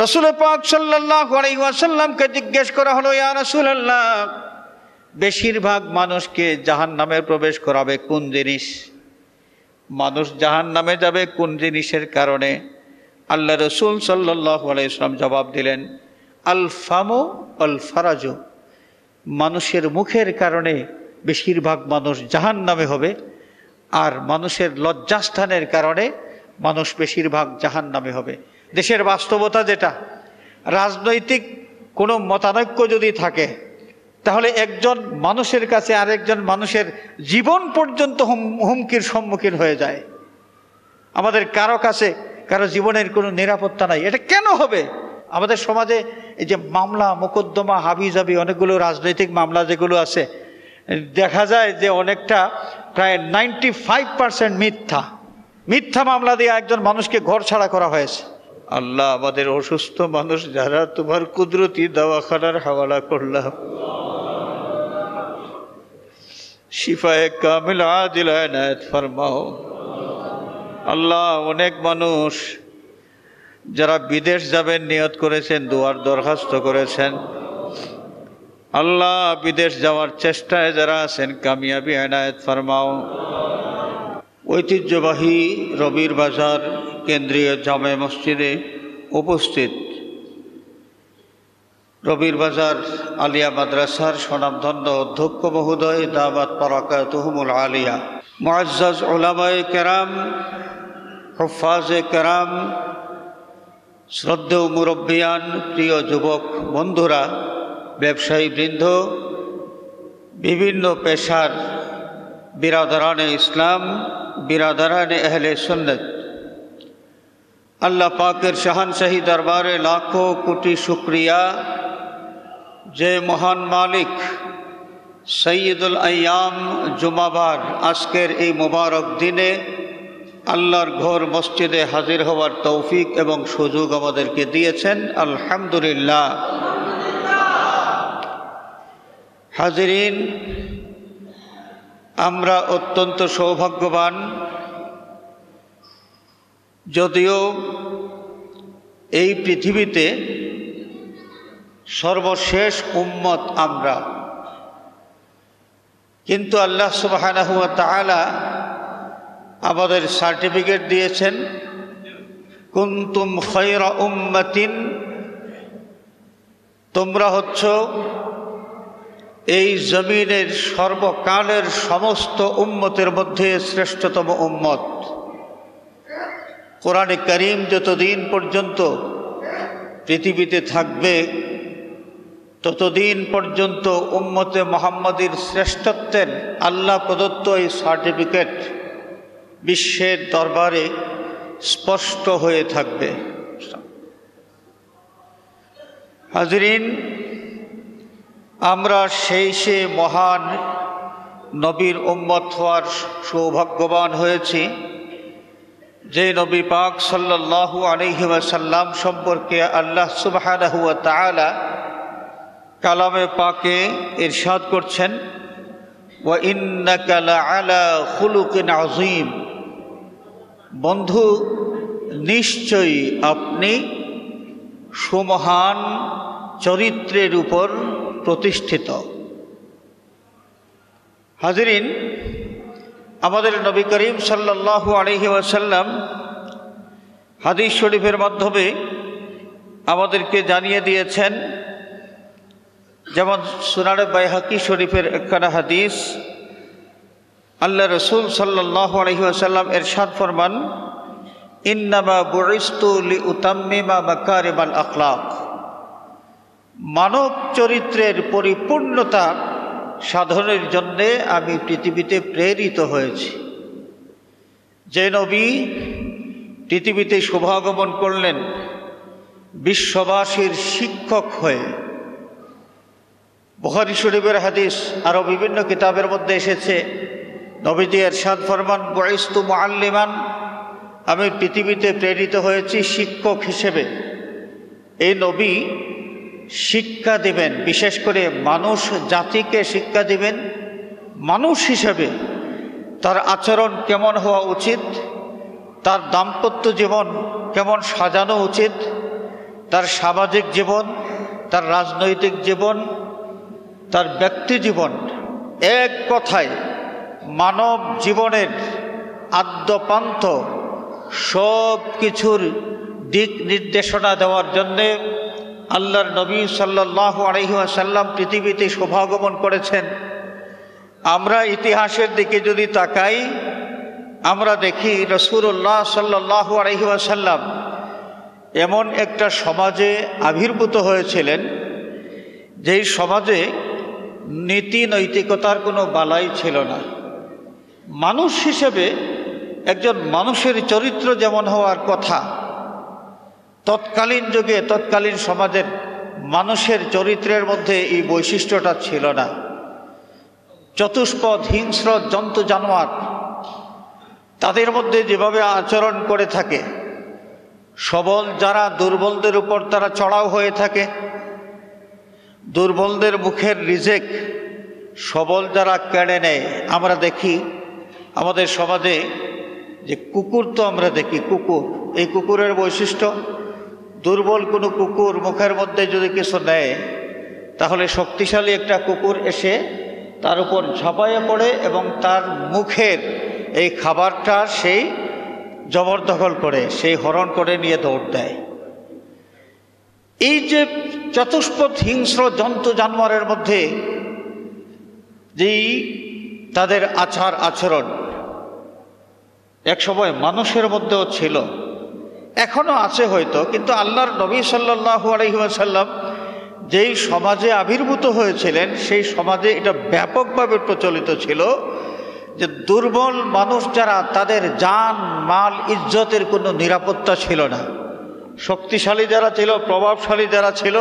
রাসূল পাক সাল্লাল্লাহু আলাইহি ওয়াসাল্লামকে জিজ্ঞেস করা হলো, ইয়া রাসূলুল্লাহ, বেশিরভাগ মানুষকে জাহান্নামে প্রবেশ করাবে কোন জিনিস? মানুষ জাহান্নামে যাবে কোন জিনিসের কারণে? আল্লাহ রাসূল সাল্লাল্লাহু আলাইহি ওয়াসাল্লাম জবাব দিলেন, আল ফামু আল ফারাজু। মানুষের মুখের কারণে বেশিরভাগ মানুষ জাহান্নামে হবে, আর মানুষের লজ্জাস্থানের কারণে মানুষ বেশিরভাগ জাহান্নামে হবে। দেশের বাস্তবতা যেটা, রাজনৈতিক কোনো মতানৈক্য যদি থাকে তাহলে একজন মানুষের কাছে আরেকজন মানুষের জীবন পর্যন্ত হুমকির সম্মুখীন হয়ে যায়। আমাদের কারো কাছে কারো জীবনের কোনো নিরাপত্তা নাই। এটা কেন হবে? আমাদের সমাজে এই যে মামলা মোকদ্দমা হাবিজাবি অনেকগুলো রাজনৈতিক মামলা যেগুলো আছে, দেখা যায় যে অনেকটা প্রায় 95% মিথ্যা মামলা দিয়ে একজন মানুষকে ঘর ছাড়া করা হয়েছে। আল্লাহ, আমাদের অসুস্থ মানুষ যারা তোমার কুদরতি দওয়াখানার হাওয়ালা করলাম, শিফায়ে কামিল আদিল ইনায়াত ফরমাও। আল্লাহ, অনেক মানুষ যারা বিদেশ যাবেন নিয়ত করেছেন, দুয়ার দরখাস্ত করেছেন, আল্লাহ বিদেশ যাওয়ার চেষ্টায় যারা আছেন কামিয়াবি ইনায়াত ফরমাও। ঐতিহ্যবাহী রবির বাজার কেন্দ্রীয় জামে মসজিদে উপস্থিত রবির বাজার আলিয়া মাদ্রাসার স্বনামধন্য অধ্যক্ষ মহোদয় দাওয়াত বারাকাতুহুমুল আলিয়া, মুআজ্জাজ উলামায়ে কেরাম, হুফাজে কেরাম, শ্রদ্ধেয় মুরব্বিয়ান, প্রিয় যুবক বন্ধুরা, ব্যবসায়ী বৃন্দ, বিভিন্ন পেশার বিরাদারানে ইসলাম, বিরাদারানে আহলে সুন্নাত, আল্লাহ পাকের শাহানশাহী দরবারে লাখো কোটি শুকরিয়া যে মহান মালিক সৈয়দুল আইয়াম জুমাবার আজকের এই মোবারক দিনে আল্লাহর ঘর মসজিদে হাজির হওয়ার তৌফিক এবং সুযোগ আমাদেরকে দিয়েছেন। আলহামদুলিল্লাহ। হাজিরিন, আমরা অত্যন্ত সৌভাগ্যবান, যদিও এই পৃথিবীতে সর্বশেষ উম্মত আমরা, কিন্তু আল্লাহ সুবহানাহু ওয়া তাআলা আমাদের সার্টিফিকেট দিয়েছেন, কুনতুম খায়রা উম্মাতিন, তোমরা হচ্ছ এই জমিনের সর্বকালের সমস্ত উম্মতের মধ্যে শ্রেষ্ঠতম উম্মত। কোরআনে কারীম যতদিন পর্যন্ত পৃথিবীতে থাকবে ততদিন পর্যন্ত উম্মতে মুহাম্মাদীর শ্রেষ্ঠত্বের আল্লাহ প্রদত্ত এই সার্টিফিকেট বিশ্বের দরবারে স্পষ্ট হয়ে থাকবে। হাজিরিন, আমরা সে মহান নবীর উম্মত হওয়ার সৌভাগ্যবান হয়েছি যে নবী পাক সাল্লাল্লাহু আলাইহি ওয়াসাল্লাম সম্পর্কে আল্লাহ সুবহানাহু ওয়া তাআলা কালামে পাকে ইরশাদ করছেন, ওয়া ইন্নাকা লাআলা খুলুকিন আযীম। বন্ধু, নিশ্চয়ই আপনি সুমহান চরিত্রের উপর প্রতিষ্ঠিত। হাজিরিন, আমাদের নবী করিম সাল্লাল্লাহু আলাইহি ওয়াসাল্লাম হাদিস শরীফের মাধ্যমে আমাদেরকে জানিয়ে দিয়েছেন, যেমন সুনানে বাইহাকি শরীফের একখানা হাদিস, আল্লাহ রসুল সাল্লাল্লাহু আলাইহি ওয়াসাল্লাম ইরশাদ ফরমান, ইন্নামা বুইসতু লিউতাম্মিমা মাকারিমাল আখলাক। মানব চরিত্রের পরিপূর্ণতা সাধনের জন্যে আমি পৃথিবীতে প্রেরিত হয়েছি। যে নবী পৃথিবীতে শুভাগমন করলেন বিশ্ববাসীর শিক্ষক হয়ে, বুখারী শরীফের হাদিস, আরও বিভিন্ন কিতাবের মধ্যে এসেছে, নবীজি ইরশাদ ফরমান, বুইসতু মুআল্লিমান, আমি পৃথিবীতে প্রেরিত হয়েছি শিক্ষক হিসেবে। এই নবী শিক্ষা দিবেন, বিশেষ করে মানুষ জাতিকে শিক্ষা দিবেন, মানুষ হিসেবে তার আচরণ কেমন হওয়া উচিত, তার দাম্পত্য জীবন কেমন সাজানো উচিত, তার সামাজিক জীবন, তার রাজনৈতিক জীবন, তার ব্যক্তি জীবন, এক কথায় মানব জীবনের আদ্যপান্ত সব কিছুর দিক নির্দেশনা দেওয়ার জন্যে আল্লাহর নবী সাল্লাল্লাহু আলাইহি ওয়াসাল্লাম পৃথিবীতে শুভাগমন করেছেন। আমরা ইতিহাসের দিকে যদি তাকাই, আমরা দেখি রাসূলুল্লাহ সাল্লাল্লাহু আলাইহি ওয়াসাল্লাম এমন একটা সমাজে আবির্ভূত হয়েছিলেন যেই সমাজে নীতি নৈতিকতার কোনো বালাই ছিল না। মানুষ হিসেবে একজন মানুষের চরিত্র যেমন হওয়ার কথা, তৎকালীন যুগে তৎকালীন সমাজের মানুষের চরিত্রের মধ্যে এই বৈশিষ্ট্যটা ছিল না। চতুষ্পদ হিংস্র জন্তু জানোয়ার তাদের মধ্যে যেভাবে আচরণ করে থাকে, সবল যারা দুর্বলদের উপর তারা চড়াও হয়ে থাকে, দুর্বলদের মুখের রিজেক সবল যারা কেড়ে নেয়। আমরা দেখি আমাদের সমাজে যে কুকুর, তো আমরা দেখি কুকুর, এই কুকুরের বৈশিষ্ট্য, দুর্বল কোনো কুকুর মুখের মধ্যে যদি কিছু নেয় তাহলে শক্তিশালী একটা কুকুর এসে তার উপর ঝাঁপাইয়ে পড়ে এবং তার মুখের এই খাবারটা সেই জবরদখল করে, সেই হরণ করে নিয়ে দৌড় দেয়। এই যে চতুষ্পদ হিংস্র জন্তু জানোয়ারের মধ্যে যেই তাদের আচার আচরণ একসময় মানুষের মধ্যেও ছিল, এখনো আছে হয়তো, কিন্তু আল্লাহর নবী সাল্লাল্লাহু আলাইহি ওয়াসাল্লাম যেই সমাজে আবির্ভূত হয়েছিলেন সেই সমাজে এটা ব্যাপকভাবে প্রচলিত ছিল যে দুর্বল মানুষ যারা, তাদের জান মাল ইজ্জতের কোনো নিরাপত্তা ছিল না। শক্তিশালী যারা ছিল, প্রভাবশালী যারা ছিল,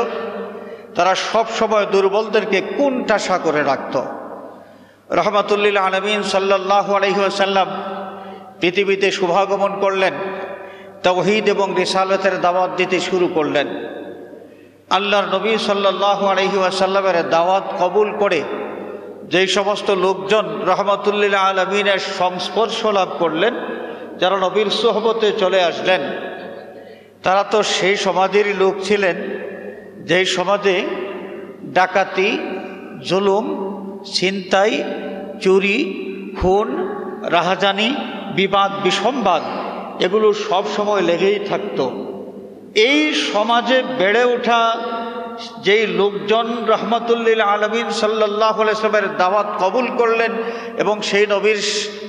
তারা সব সময় দুর্বলদেরকে কুণ্ঠাসা করে রাখত। রাহমাতুল আলামিন সাল্লাল্লাহু আলাইহি ওয়াসাল্লাম পৃথিবীতে শুভাগমন করলেন, তাওহীদ এবং রিসালাতের দাওয়াত দিতে শুরু করলেন। আল্লাহর নবী সাল্লাল্লাহু আলাইহি ওয়াসাল্লামের দাওয়াত কবুল করে যেই সমস্ত লোকজন রাহমাতুল আলামিনের সংস্পর্শ লাভ করলেন, যারা নবীর সোহবতে চলে আসলেন, তারা তো সেই সমাজেরই লোক ছিলেন যেই সমাজে ডাকাতি, জুলুম, ছিনতাই, চুরি, খুন, রাহাজানি, বিবাদ বিসম্বাদ এগুলো সব সময় লেগেই থাকতো। এই সমাজে বেড়ে ওঠা যেই লোকজন রাহমাতুল আলামিন সাল্লাল্লাহু আলাইহি ওয়াসাল্লামের দাওয়াত কবুল করলেন এবং সেই নবীর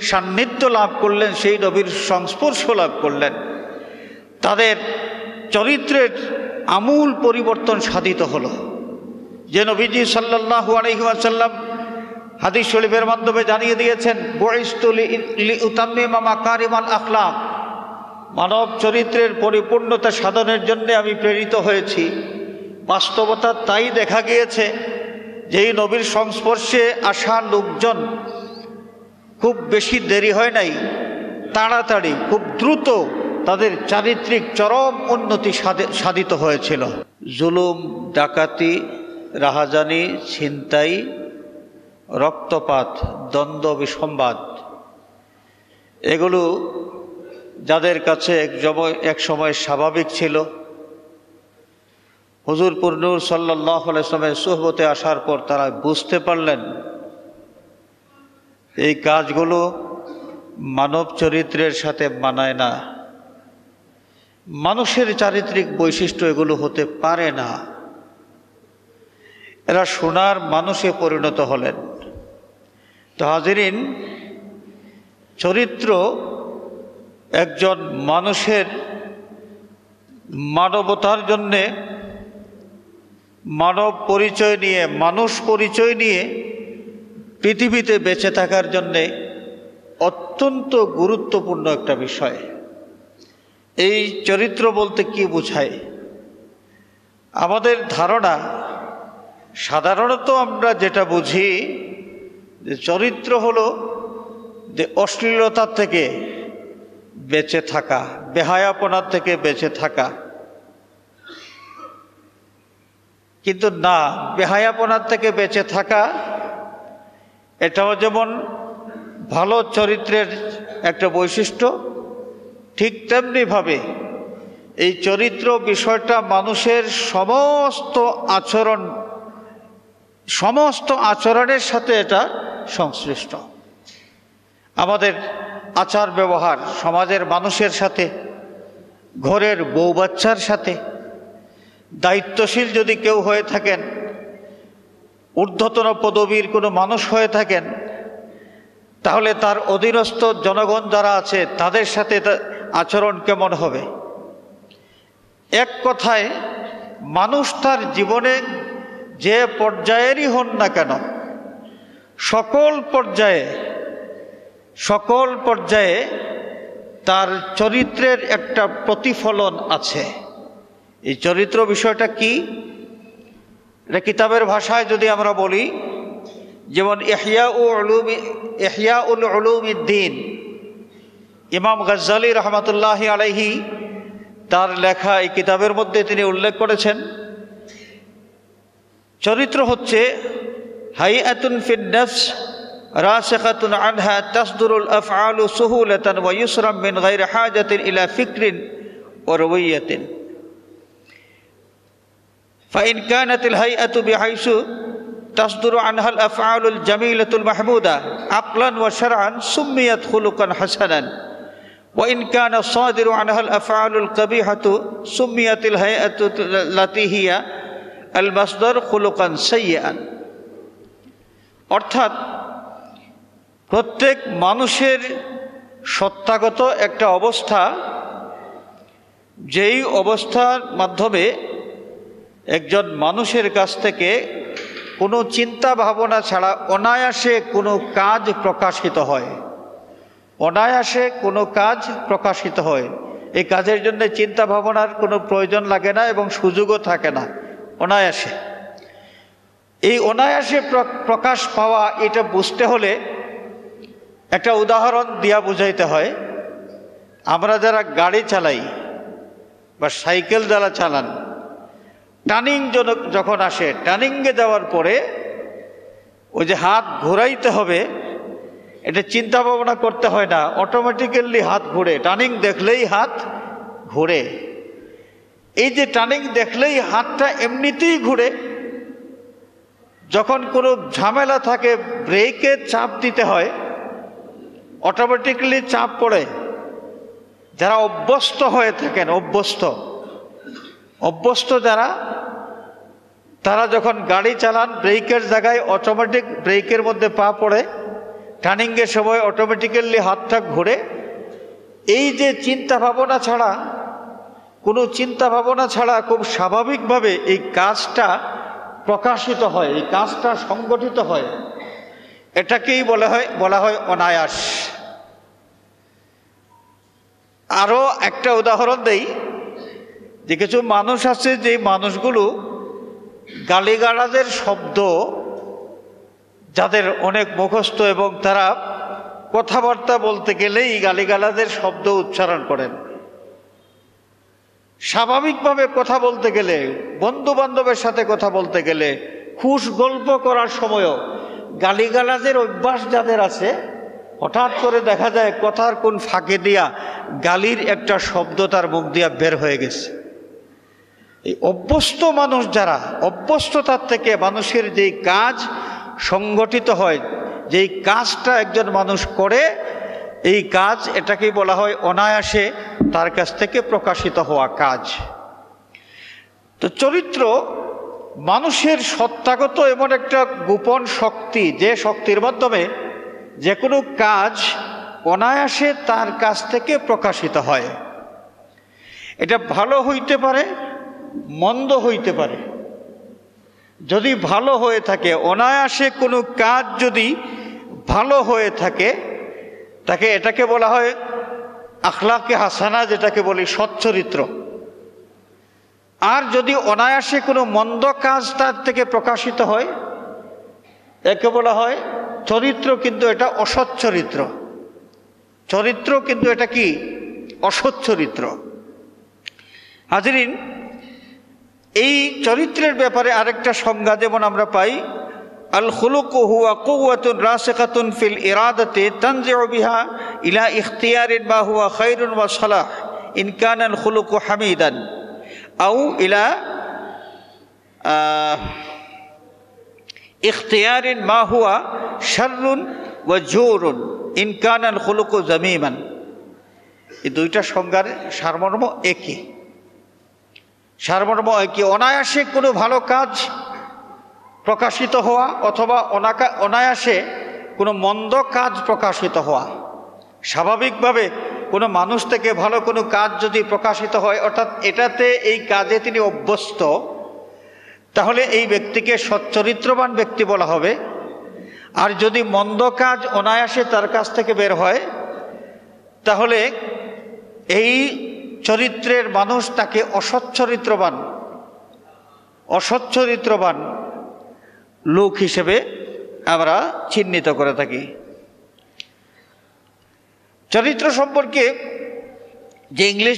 সান্নিধ্য লাভ করলেন, সেই নবীর সংস্পর্শ লাভ করলেন, তাদের চরিত্রের আমূল পরিবর্তন সাধিত হলো। যে নবীজি সাল্লাল্লাহু আলাইহি ওয়াসাল্লাম হাদিস শরীফের মাধ্যমে জানিয়ে দিয়েছেন, বুইসতু লিউতাম্মিমা মাকারিমাল আখলাক, মানব চরিত্রের পরিপূর্ণতা সাধনের জন্য আমি প্রেরিত হয়েছি। বাস্তবতা তাই দেখা গিয়েছে যে এই নবীর সংস্পর্শে আসা লোকজন খুব বেশি দেরি হয় নাই, তাড়াতাড়ি খুব দ্রুত তাদের চারিত্রিক চরম উন্নতি সাধিত হয়েছিল। জুলুম, ডাকাতি, রাহাজানি, ছিনতাই, রক্তপাত, দ্বন্দ্ব বিসম্বাদ এগুলো যাদের কাছে এক সময় স্বাভাবিক ছিল, হুজুর নূর সাল্লাল্লাহু আলাইহি ওয়াসাল্লামের সুহবতে আসার পর তারা বুঝতে পারলেন এই কাজগুলো মানব চরিত্রের সাথে মানায় না, মানুষের চারিত্রিক বৈশিষ্ট্য এগুলো হতে পারে না। এরা সোনার মানুষে পরিণত হলেন। তো হাজিরিন, চরিত্র একজন মানুষের মানবতার জন্যে, মানব পরিচয় নিয়ে, মানুষ পরিচয় নিয়ে পৃথিবীতে বেঁচে থাকার জন্যে অত্যন্ত গুরুত্বপূর্ণ একটা বিষয়। এই চরিত্র বলতে কি বোঝায়? আমাদের ধারণা সাধারণত আমরা যেটা বুঝি যে চরিত্র হলো যে অশ্লীলতার থেকে বেঁচে থাকা, বেহায়াপনার থেকে বেঁচে থাকা। কিন্তু না, বেহায়াপনার থেকে বেঁচে থাকা এটাও যেমন ভালো চরিত্রের একটা বৈশিষ্ট্য, ঠিক তেমনিভাবে এই চরিত্র বিষয়টা মানুষের সমস্ত আচরণের সাথে এটা সংশ্লিষ্ট। আমাদের আচার ব্যবহার, সমাজের মানুষের সাথে, ঘরের বউ বাচ্চার সাথে, দায়িত্বশীল যদি কেউ হয়ে থাকেন, ঊর্ধ্বতন পদবীর কোনো মানুষ হয়ে থাকেন, তাহলে তার অধীনস্থ জনগণ যারা আছে তাদের সাথে আচরণ কেমন হবে। এক কথায় মানুষ তার জীবনে যে পর্যায়েরই হন না কেন, সকল পর্যায়ে তার চরিত্রের একটা প্রতিফলন আছে। এই চরিত্র বিষয়টা কি, এটা কিতাবের ভাষায় যদি আমরা বলি, যেমন ইহয়াউল উলুমিদ্দিন, ইমাম গজ্জালী রহমতুল্লাহি আলাইহি তার লেখা এই কিতাবের মধ্যে তিনি উল্লেখ করেছেন, চরিত্র হচ্ছে হাইআতুন ফিন নফস রাসিখাতুন আনহা তাসদুরুল আফআলু সুহুলাতান ওয়া ইউসরাম মিন গায়রি হাজাতিন ইলা ফিকরিন ওয়া রুওয়াইয়াতিন। فإن كانت الهيئة بحيث تصدر عنها الأفعال الجميلة المحمودة عقلا وشرعا سميت خلقا حسنا، وإن كان الصادر عنها الأفعال القبيحة سميت الهيئة التي هي المصدر خلقا سيئا। অর্থাৎ প্রত্যেক মানুষের সত্তাগত একটা অবস্থা, যেই অবস্থার মাধ্যমে একজন মানুষের কাছ থেকে কোনো চিন্তা ভাবনা ছাড়া অনায়াসে কোনো কাজ প্রকাশিত হয়, এই কাজের জন্য চিন্তা ভাবনার কোনো প্রয়োজন লাগে না এবং সুযোগও থাকে না, অনায়াসে। এই অনায়াসে প্রকাশ পাওয়া, এটা বুঝতে হলে একটা উদাহরণ দিয়া বুঝাইতে হয়। আমরা যারা গাড়ি চালাই বা সাইকেল যারা চালান, টার্নিং যখন আসে, টার্নিংয়ে যাওয়ার পরে ওই যে হাত ঘোরাইতে হবে, এটা চিন্তা ভাবনা করতে হয় না, অটোমেটিক্যালি হাত ঘুরে। টার্নিং দেখলেই হাত ঘুরে। এই যে টার্নিং দেখলেই হাতটা এমনিতেই ঘুরে। যখন কোনো ঝামেলা থাকে, ব্রেকে চাপ দিতে হয়, অটোমেটিক্যালি চাপ পড়ে। যারা অভ্যস্ত হয়ে থাকেন, অভ্যস্ত যারা, তারা যখন গাড়ি চালান, ব্রেকের জায়গায় অটোমেটিক ব্রেকের মধ্যে পা পড়ে, টার্নিংয়ের সময় অটোমেটিক্যালি হাতটা ঘুরে। এই যে চিন্তা ভাবনা ছাড়া খুব স্বাভাবিকভাবে এই কাজটা প্রকাশিত হয়, এই কাজটা সংগঠিত হয়, এটাকেই বলা হয় অনায়াস। আরও একটা উদাহরণ দেই, যে কিছু মানুষ আছে, যে মানুষগুলো গালিগালাজের শব্দ যাদের অনেক মুখস্থ, এবং তারা কথাবার্তা বলতে গেলেই গালিগালাজের শব্দ উচ্চারণ করেন। স্বাভাবিকভাবে কথা বলতে গেলে, বন্ধু বান্ধবের সাথে কথা বলতে গেলে, খুশ গল্প করার সময়ও গালিগালাজের অভ্যাস যাদের আছে, হঠাৎ করে দেখা যায় কথার কোন ফাঁকে দিয়া গালির একটা শব্দ তার মুখ দিয়া বের হয়ে গেছে। এই অভ্যস্ত মানুষ যারা, অভ্যস্ততার থেকে মানুষের যেই কাজ সংগঠিত হয়, যেই কাজটা একজন মানুষ করে, এই কাজ, এটাকেই বলা হয় অনায়াসে তার কাছ থেকে প্রকাশিত হওয়া কাজ। তো চরিত্র মানুষের সত্তাগত এমন একটা গোপন শক্তি, যে শক্তির মাধ্যমে যে কোনো কাজ অনায়াসে তার কাছ থেকে প্রকাশিত হয়। এটা ভালো হইতে পারে, মন্দ হইতে পারে। যদি ভালো হয়ে থাকে, অনায়াসে কোনো কাজ যদি ভালো হয়ে থাকে, এটাকে বলা হয় আখলাকে হাসানা, যেটাকে বলি সচ্চরিত্র। আর যদি অনায়াসে কোনো মন্দ কাজ তার থেকে প্রকাশিত হয়, একে বলা হয় চরিত্র, কিন্তু এটা অসৎ চরিত্র, কিন্তু এটা কি? অসৎ চরিত্র। হাজরিন, এই চরিত্রের ব্যাপারে আরেকটা সংজ্ঞা যেমন আমরা পাই, আল খুলুকু হুয়া কুওয়াতুন রাসিখাতুন ফিল ইরাদাতি তানজিউ বিহা ইলা ইখতিয়ারিন মা হুয়া খায়রুন ওয়া সালাহ ইন কানাল খুলুকু হামিদান আও ইলা ইখতিয়ারিন মা হুয়া শাররুন ওয়া জুরুন ইন কানাল খুলুকু জামিমান। এই দুইটা সংজ্ঞার সারমর্ম একই, সারমর্ম একই। অনায়াসে কোনো ভালো কাজ প্রকাশিত হওয়া অথবা অনায়াসে কোনো মন্দ কাজ প্রকাশিত হওয়া। স্বাভাবিকভাবে কোনো মানুষ থেকে ভালো কোনো কাজ যদি প্রকাশিত হয়, অর্থাৎ এটাতে এই কাজে তিনি অভ্যস্ত, তাহলে এই ব্যক্তিকে সচ্চরিত্রবান ব্যক্তি বলা হবে। আর যদি মন্দ কাজ অনায়াসে তার কাছ থেকে বের হয়, তাহলে এই চরিত্রের মানুষ তাকে অসচ্চরিত্রবান লোক হিসেবে আমরা চিহ্নিত করে থাকি। চরিত্র সম্পর্কে যে ইংলিশ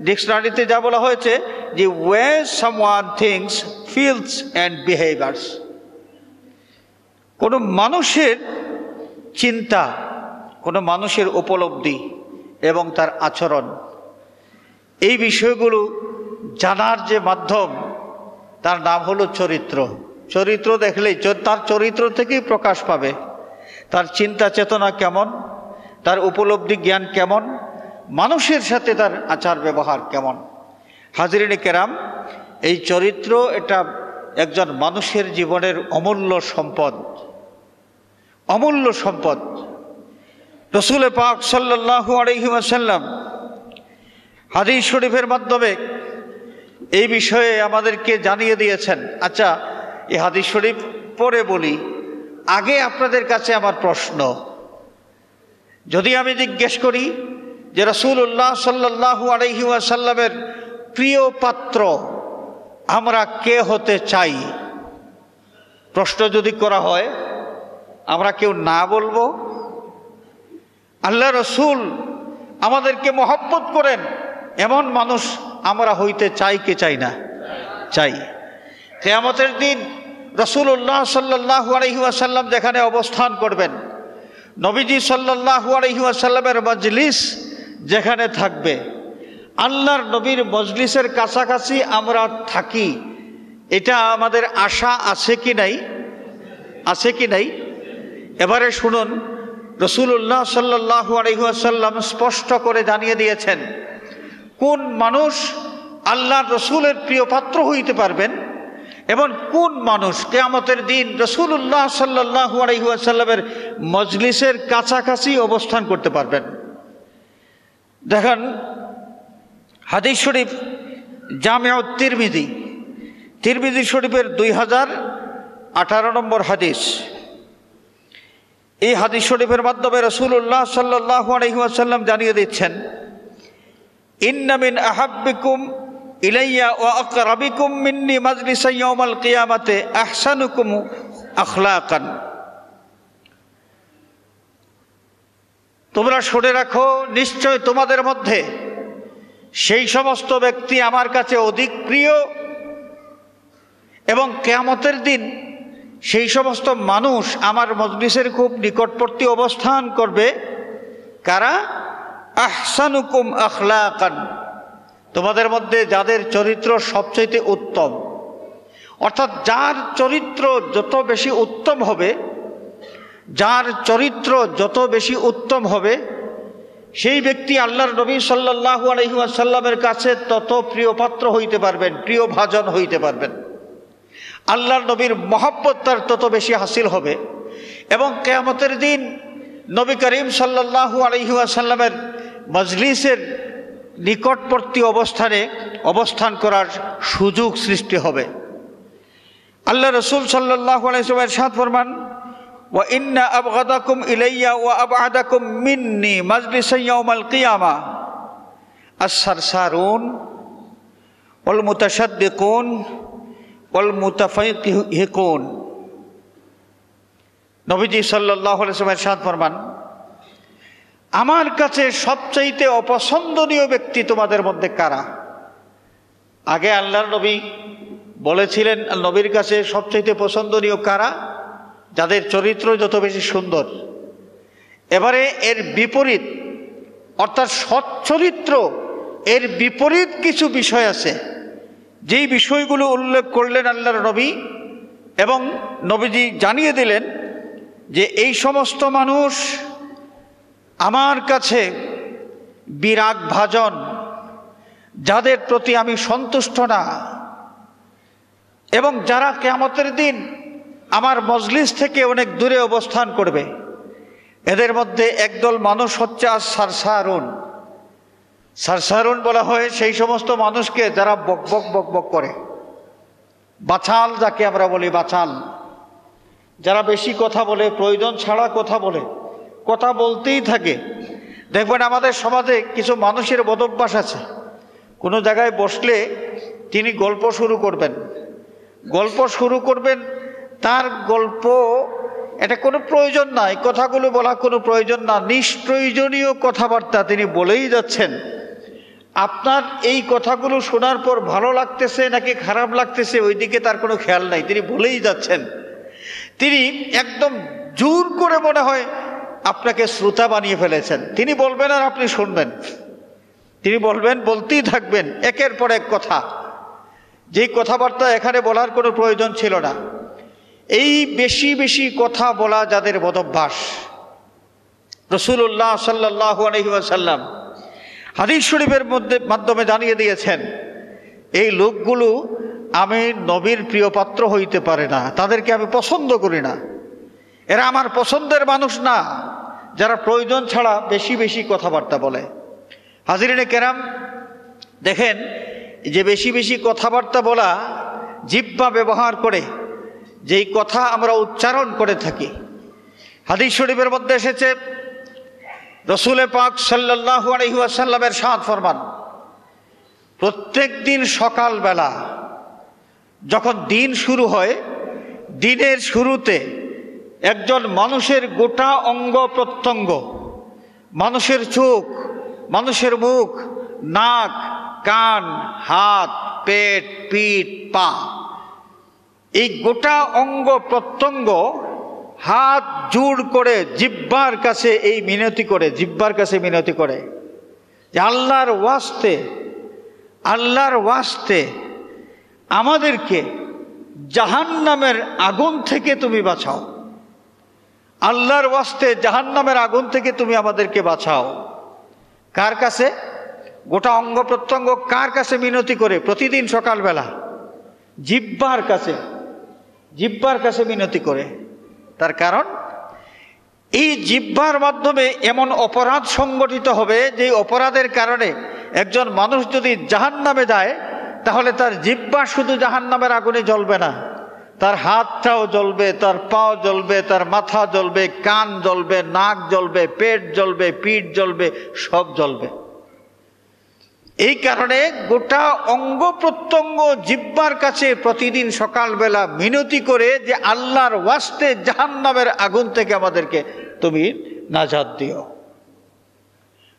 ডিকশনারিতে যা বলা হয়েছে যে way someone things, feels and behaviours. কোনো মানুষের চিন্তা, কোনো মানুষের উপলব্ধি এবং তার আচরণ, এই বিষয়গুলো জানার যে মাধ্যম, তার নাম হলো চরিত্র। চরিত্র দেখলেই তার চরিত্র থেকেই প্রকাশ পাবে তার চিন্তা চেতনা কেমন, তার উপলব্ধি জ্ঞান কেমন, মানুষের সাথে তার আচার ব্যবহার কেমন। হাজরিনে কেরাম, এই চরিত্র এটা একজন মানুষের জীবনের অমূল্য সম্পদ। রসুল পাক সাল্লাল্লাহু আলাইহি ওয়াসাল্লাম হাদিস শরীফের মাধ্যমে এই বিষয়ে আমাদেরকে জানিয়ে দিয়েছেন। আচ্ছা, এই হাদিস শরীফ পরে বলি, আগে আপনাদের কাছে আমার প্রশ্ন, যদি আমি জিজ্ঞেস করি যে রাসূলুল্লাহ সাল্লাল্লাহু আলাইহি ওয়াসাল্লামের প্রিয় পাত্র আমরা কে হতে চাই, প্রশ্ন যদি করা হয়, আমরা কেউ না বলবো? আল্লাহ রসুল আমাদেরকে মহব্বত করেন এমন মানুষ আমরা হইতে চাই কি চাই না? চাই। কিয়ামতের দিন রাসূলুল্লাহ সাল্লাল্লাহু আলাইহি ওয়াসাল্লাম যেখানে অবস্থান করবেন, নবীজি সাল্লাল্লাহু আলাইহি ওয়াসাল্লামের মজলিস যেখানে থাকবে, আল্লাহর নবীর মজলিসের কাছাকাছি আমরা থাকি, এটা আমাদের আশা আছে কি নাই? এবারে শুনুন, রাসূলুল্লাহ সাল্লাল্লাহু আলাইহি ওয়াসাল্লাম স্পষ্ট করে জানিয়ে দিয়েছেন কোন মানুষ আল্লাহর রসুলের প্রিয় পাত্র হইতে পারবেন এবং কোন মানুষ কিয়ামতের দিন রাসূলুল্লাহ সাল্লাল্লাহু আলাইহি ওয়াসাল্লামের মজলিসের কাছাকাছি অবস্থান করতে পারবেন। দেখেন, হাদিস শরীফ জামিউত তিরমিজি শরীফের 2018 নম্বর হাদিস। এই হাদিস শরীফের মাধ্যমে রাসূলুল্লাহ সাল্লাল্লাহু আলাইহি ওয়াসাল্লাম জানিয়ে দিচ্ছেন, ইন্না মিন আহাব্বিকুম ইলাইয়া ওয়া আকরাবিকুম মিন্নি মাজলিসান ইয়াউমাল কিয়ামাতি আহসানুকুম আখলাকান। তোমরা শুনে রাখো, নিশ্চয় তোমাদের মধ্যে সেই সমস্ত ব্যক্তি আমার কাছে অধিক প্রিয় এবং কিয়ামতের দিন সেই সমস্ত মানুষ আমার মজলিসের খুব নিকটবর্তী অবস্থান করবে। কারা? আহসানুকুম আখলাকান, তোমাদের মধ্যে যাদের চরিত্র সবচেয়ে উত্তম। অর্থাৎ যার চরিত্র যত বেশি উত্তম হবে, সেই ব্যক্তি আল্লাহর নবী সাল্লাল্লাহু আলাইহি ওয়াসাল্লামের কাছে তত প্রিয় পাত্র হইতে পারবেন, প্রিয় ভাজন হইতে পারবেন। আল্লাহর নবীর মহব্বত তার তত বেশি হাসিল হবে এবং কিয়ামতের দিন নবী করিম সাল্লাল্লাহু আলাইহি ওয়াসাল্লামের মজলিসের নিকটবর্তী অবস্থান করার সুযোগ সৃষ্টি হবে। আল্লাহ রসুল সাল্লাল্লাহু আলাইহি ওয়াসাল্লাম ইরশাদ ফরমান, ওয়া ইন্না আবগাদাকুম ইলাইয়া ওয়া আবআদাকুম মিন্নি মাজলিসান ইয়াউমাল কিয়ামা আস-সারসারুন ওয়াল মুতাশাদ্দিকুন ওয়াল মুতাফাইকিহুন। নবীজি সাল্লাল্লাহু আলাইহি ওয়াসাল্লাম ইরশাদ ফরমান, আমার কাছে সবচাইতে অপছন্দনীয় ব্যক্তি তোমাদের মধ্যে কারা? আগে আল্লাহর নবী বলেছিলেন নবীর কাছে সবচাইতে পছন্দনীয় কারা? যাদের চরিত্র যত বেশি সুন্দর। এবারে এর বিপরীত অর্থাৎ সৎ চরিত্র এর বিপরীত কিছু বিষয় আছে, যেই বিষয়গুলো উল্লেখ করলেন আল্লাহর নবী, এবং নবীজি জানিয়ে দিলেন যে এই সমস্ত মানুষ আমার কাছে বিরাগ ভাজন, যাদের প্রতি আমি সন্তুষ্ট না, এবং যারা কিয়ামতের দিন আমার মজলিস থেকে অনেক দূরে অবস্থান করবে। এদের মধ্যে একদল মানুষ হচ্ছে সারসারুন। সারসারুন বলা হয় সেই সমস্ত মানুষকে যারা বকবক বকবক করে, বাচাল যাকে আমরা বলি, বাচাল, যারা বেশি কথা বলে, প্রয়োজন ছাড়া কথা বলে, কথা বলতেই থাকে। দেখবেন আমাদের সমাজে কিছু মানুষের বদভ্যাস আছে, কোনো জায়গায় বসলে তিনি গল্প শুরু করবেন, তার গল্প, এটা কোনো প্রয়োজন নাই, কথাগুলো বলা কোনো প্রয়োজন না, নিষ্প্রয়োজনীয় কথাবার্তা তিনি বলেই যাচ্ছেন। আপনার এই কথাগুলো শোনার পর ভালো লাগতেছে নাকি খারাপ লাগতেছে ওই দিকে তার কোনো খেয়াল নাই, তিনি বলেই যাচ্ছেন। তিনি একদম জোর করে মনে হয় আপনাকে শ্রোতা বানিয়ে ফেলেছেন। তিনি বলবেন আর আপনি শুনবেন, তিনি বলবেন, বলতেই থাকবেন একের পর এক কথা, যেই কথাবার্তা এখানে বলার কোনো প্রয়োজন ছিল না। এই বেশি বেশি কথা বলা যাদের বদভ্যাস, রাসূলুল্লাহ সাল্লাল্লাহু আলাইহি ওয়াসাল্লাম হাদিস শরীফের মাধ্যমে জানিয়ে দিয়েছেন, এই লোকগুলো আমি নবীর প্রিয় পাত্র হইতে পারে না, তাদেরকে আমি পছন্দ করি না, এরা আমার পছন্দের মানুষ না, যারা প্রয়োজন ছাড়া বেশি বেশি কথাবার্তা বলে। হাজিরিনে কেরাম, দেখেন যে বেশি বেশি কথাবার্তা বলা, জিহ্বা ব্যবহার করে যেই কথা আমরা উচ্চারণ করে থাকি, হাদিস শরীফের মধ্যে এসেছে, রসুল পাক সাল্লাল্লাহু আলাইহি ওয়াসাল্লামের ইরশাদ ফরমান, প্রত্যেক দিন সকালবেলা যখন দিন শুরু হয়, দিনের শুরুতে একজন মানুষের গোটা অঙ্গ প্রত্যঙ্গ, মানুষের চোখ, মানুষের মুখ, নাক, কান, হাত, পেট, পিঠ, পা, এই গোটা অঙ্গ প্রত্যঙ্গ হাত জোড় করে জিহ্বার কাছে এই মিনতি করে, জিহ্বার কাছে মিনতি করে যে আল্লাহর ওয়াস্তে আমাদেরকে জাহান্নামের আগুন থেকে তুমি বাঁচাও, আল্লাহর ওয়াস্তে জাহান্নামের আগুন থেকে তুমি আমাদেরকে বাঁচাও। কার কাছে? গোটা অঙ্গ প্রত্যঙ্গ কার কাছে মিনতি করে? প্রতিদিন সকালবেলা জিহ্বার কাছে মিনতি করে। তার কারণ এই জিহ্বার মাধ্যমে এমন অপরাধ সংগঠিত হবে, যে অপরাধের কারণে একজন মানুষ যদি জাহান্নামে যায়, তাহলে তার জিহ্বা শুধু জাহান্নামের আগুনে জ্বলবে না, তার হাতটাও জ্বলবে, তার পাও জ্বলবে, তার মাথা জ্বলবে, কান জ্বলবে, নাক জ্বলবে, পেট জ্বলবে, পিঠ জ্বলবে, সব জ্বলবে। এই কারণে গোটা অঙ্গ প্রত্যঙ্গ জিহ্বার কাছে প্রতিদিন সকালবেলা মিনতি করে যে আল্লাহর ওয়াস্তে জাহান্নামের আগুন থেকে আমাদেরকে তুমি নাজাত দিও।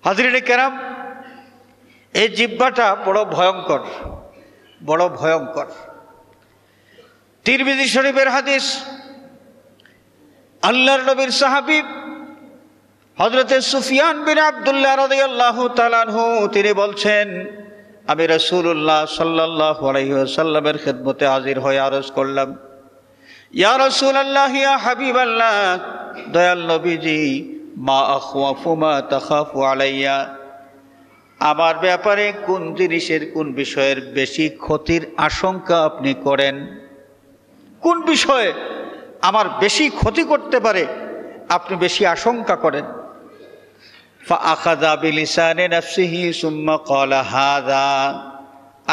হাজরিনে কেরাম, এই জিহ্বাটা বড় ভয়ঙ্কর। তিরমিজি শরীফের হাদিস, আল্লাহর নবীর সাহাবী হযরতে সুফিয়ান বিন আব্দুল্লাহ রাদিয়াল্লাহু তাআলা আনহু তিনি বলছেন, আমি রাসূলুল্লাহ সাল্লাল্লাহু আলাইহি ওয়াসাল্লামের খিদমতে হাজির হয়ে আরজ করলাম, ইয়া রাসূলুল্লাহ, ইয়া হাবিবাল্লাহ, দয়াল নবীজি, মা আখওয়াফু মা তাখাফু আলাইয়া, আমার ব্যাপারে কোন জিনিসের, কোন বিষয়ের বেশি ক্ষতির আশঙ্কা আপনি করেন? কোন বিষয়ে আমার বেশি ক্ষতি করতে পারে আপনি বেশি আশঙ্কা করেন? ফাআখাযা বিলিসানি নাফসিহি সুম্মা ক্বালা হাযা,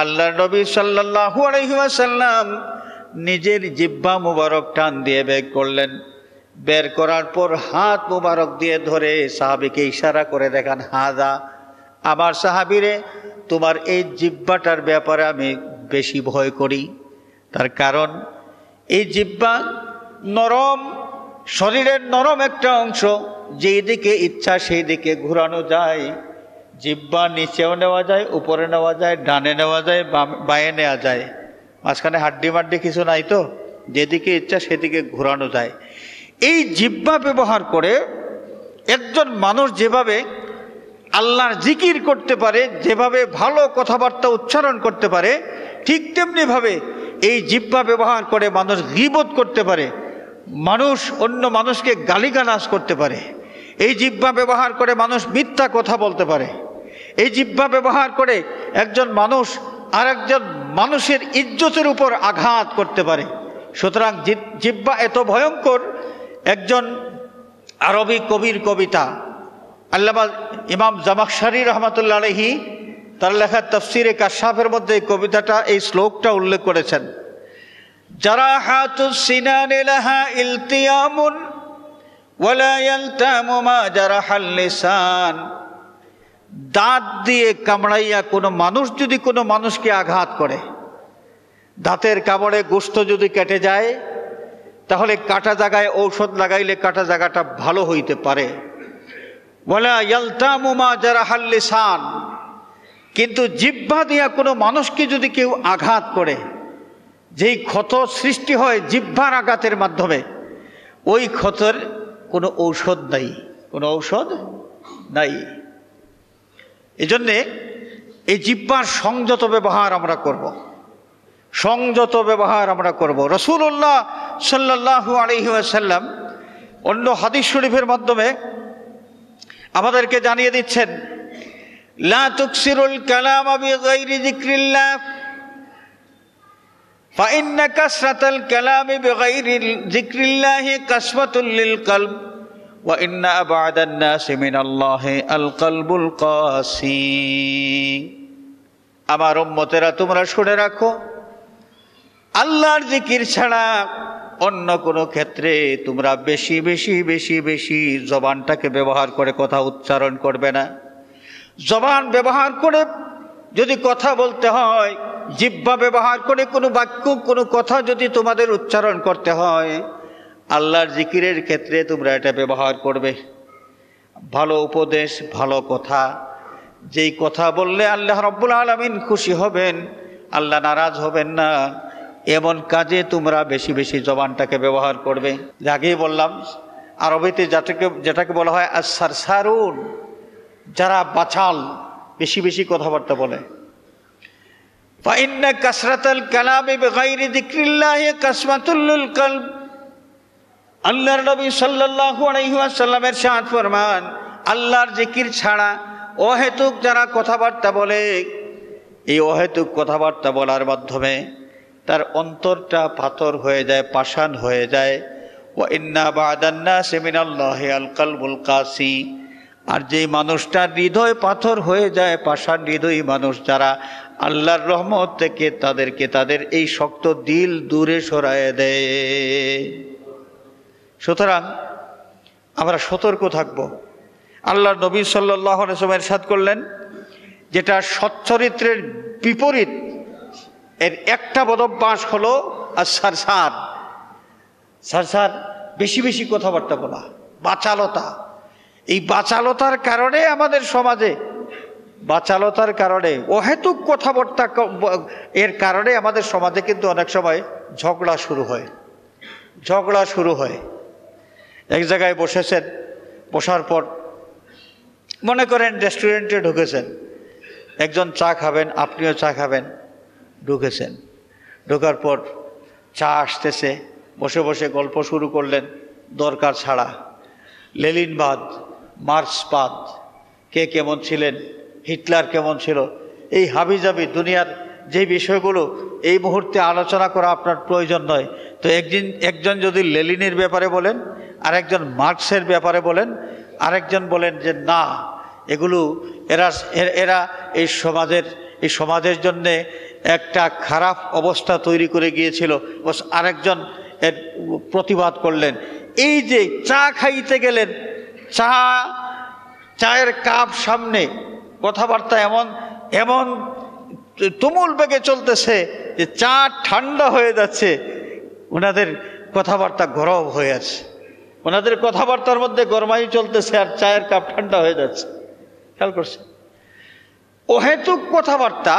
আল্লাহর নবী সাল্লাল্লাহু আলাইহি ওয়াসাল্লাম নিজের জিহ্বা মুবারক টান দিয়ে বের করলেন। বের করার পর হাত মুবারক দিয়ে ধরে সাহাবীকে ইশারা করে দেখান, হাযা, আমার সাহাবীরে, তোমার এই জিহ্বাটার ব্যাপারে আমি বেশি ভয় করি। তার কারণ এই জিহ্বা নরম, শরীরের নরম একটা অংশ, যেই দিকে ইচ্ছা সেই দিকে ঘোরানো যায়। জিহ্বা নিচেও নেওয়া যায়, উপরে নেওয়া যায়, ডানে নেওয়া যায়, বাঁয়ে নেওয়া যায়, মাঝখানে হাড্ডি মাড্ডি কিছু নাই তো, যেদিকে ইচ্ছা সেদিকে ঘোরানো যায়। এই জিহ্বা ব্যবহার করে একজন মানুষ যেভাবে আল্লাহর জিকির করতে পারে, যেভাবে ভালো কথাবার্তা উচ্চারণ করতে পারে, ঠিক তেমনিভাবে এই জিহ্বা ব্যবহার করে মানুষ গীবত করতে পারে, মানুষ অন্য মানুষকে গালিগালাজ করতে পারে, এই জিহ্বা ব্যবহার করে মানুষ মিথ্যা কথা বলতে পারে, এই জিহ্বা ব্যবহার করে একজন মানুষ আর একজন মানুষের ইজ্জতের উপর আঘাত করতে পারে। সুতরাং জিহ্বা এত ভয়ঙ্কর। একজন আরবি কবির কবিতা, আল্লামা ইমাম জামাখশারি রহমতুল্লাহ আলাইহি তার লেখা তাফসিরে কাশফের মধ্যে এই কবিতাটা, এই শ্লোকটা উল্লেখ করেছেন। জারাহাতুস সিনানি লাহা ইলতিয়ামুন ওয়ালা ইয়ালতামু মা জারাহাল লিসান। দাঁত দিয়ে কামড়াইয়া কোনো মানুষ যদি কোনো মানুষকে আঘাত করে, দাঁতের কামড়ে গোশত যদি কেটে যায়, তাহলে কাটা জায়গায় ঔষধ লাগাইলে কাটা জায়গাটা ভালো হইতে পারে। ওয়ালা ইয়ালতামু মা জারাহাল লিসান। কিন্তু জিহ্বা দিয়া কোনো মানুষকে যদি কেউ আঘাত করে, যেই ক্ষত সৃষ্টি হয় জিহ্বার আঘাতের মাধ্যমে, ওই ক্ষতের কোনো ঔষধ নাই, কোনো ঔষধ নাই। এজন্যে এই জিহ্বার সংযত ব্যবহার আমরা করব, সংযত ব্যবহার আমরা করব। রাসূলুল্লাহ সাল্লাল্লাহু আলাইহি ওয়াসাল্লাম অন্য হাদিস শরীফের মাধ্যমে আমাদেরকে জানিয়ে দিচ্ছেন, লা তুকসিরুল কালামা বিগাইরি যিকরিল্লাহ ফাইন্না কাসরাতাল কালামি বিগাইরি যিকরিল্লাহি কাসওয়াতুল লিল কলব ওয়া ইন্না আবআদান নাসি মিনাল্লাহি আল কলবুল কাসি। আমার উম্মতেরা, তোমরা শুনে রাখো, আল্লাহর জিকির ছাড়া অন্য কোনো ক্ষেত্রে তোমরা বেশি বেশি বেশি বেশি জবানটাকে ব্যবহার করে কথা উচ্চারণ করবে না। জবান ব্যবহার করে যদি কথা বলতে হয়, জিহ্বা ব্যবহার করে কোনো বাক্য, কোনো কথা যদি তোমাদের উচ্চারণ করতে হয়, আল্লাহর জিকিরের ক্ষেত্রে তোমরা এটা ব্যবহার করবে। ভালো উপদেশ, ভালো কথা, যেই কথা বললে আল্লাহ রাব্বুল আলামিন খুশি হবেন, আল্লাহ নারাজ হবেন না, এমন কাজে তোমরা বেশি বেশি জবানটাকে ব্যবহার করবে। আগেই বললাম, আরবিতে যেটাকে বলা হয় আস-সারসারুন, যারা বাচাল, বেশি বেশি কথাবার্তা বলে। ফাইন্না কাসরাতাল কালামি বিগাইরি যিকরিল্লাহি কাসওয়াতুল লিল কলব। আল্লাহর নবী সাল্লাল্লাহু আলাইহি ওয়াসাল্লামের ইরশাদ ফরমান, আল্লাহর জিকির ছাড়া অহেতুক যারা কথাবার্তা বলে, এই অহেতুক কথাবার্তা বলার মাধ্যমে তার অন্তরটা পাথর হয়ে যায়, পাষাণ হয়ে যায়। ওয়া ইন্না বা'দান নাসি মিনাল্লাহি আল কলবুল কাসি। আর যেই মানুষটার হৃদয় পাথর হয়ে যায়, পাষাণ হৃদয়ী মানুষ যারা, আল্লাহর রহমত থেকে তাদেরকে তাদের এই শক্ত দিল দূরে সরায় দেয়। সুতরাং আমরা সতর্ক থাকব। আল্লাহর নবী সাল্লাল্লাহু আলাইহি ওয়াসাল্লাম ইরশাদ করলেন, যেটা সচ্চরিত্রের বিপরীত, এর একটা বদভ্যাস হলো আর সারসার, বেশি বেশি কথাবার্তা বলা, বাচালতা। এই বাচালতার কারণে আমাদের সমাজে, বাচালতার কারণে, অহেতুক কথাবার্তা এর কারণে আমাদের সমাজে কিন্তু অনেক সময় ঝগড়া শুরু হয়। এক জায়গায় বসেছেন, বসার পর মনে করেন রেস্টুরেন্টে ঢুকেছেন, একজন চা খাবেন, আপনিও চা খাবেন, ঢুকেছেন। ঢোকার পর চা আসতেছে, বসে বসে গল্প শুরু করলেন দরকার ছাড়া। লেনিনবাদ, মার্ক্সবাদ, কে কেমন ছিলেন, হিটলার কেমন ছিল, এই হাবিজাবি দুনিয়ার যে বিষয়গুলো এই মুহূর্তে আলোচনা করা আপনার প্রয়োজন নয়। তো একজন যদি লেনিনের ব্যাপারে বলেন, আরেকজন মার্ক্সের ব্যাপারে বলেন, আরেকজন বলেন যে না, এগুলো এরা এই সমাজের জন্যে একটা খারাপ অবস্থা তৈরি করে গিয়েছিল, আরেকজন এর প্রতিবাদ করলেন। এই যে চা খাইতে গেলেন, চায়ের কাপ সামনে, কথাবার্তা এমন তুমুল বেগে চলতেছে যে চা ঠান্ডা হয়ে যাচ্ছে, ওনাদের কথাবার্তা গরম হয়ে আছে, ওনাদের কথাবার্তার মধ্যে গরমাই চলতেছে আর চায়ের কাপ ঠান্ডা হয়ে যাচ্ছে। খেয়াল করছে? অহেতুক কথাবার্তা,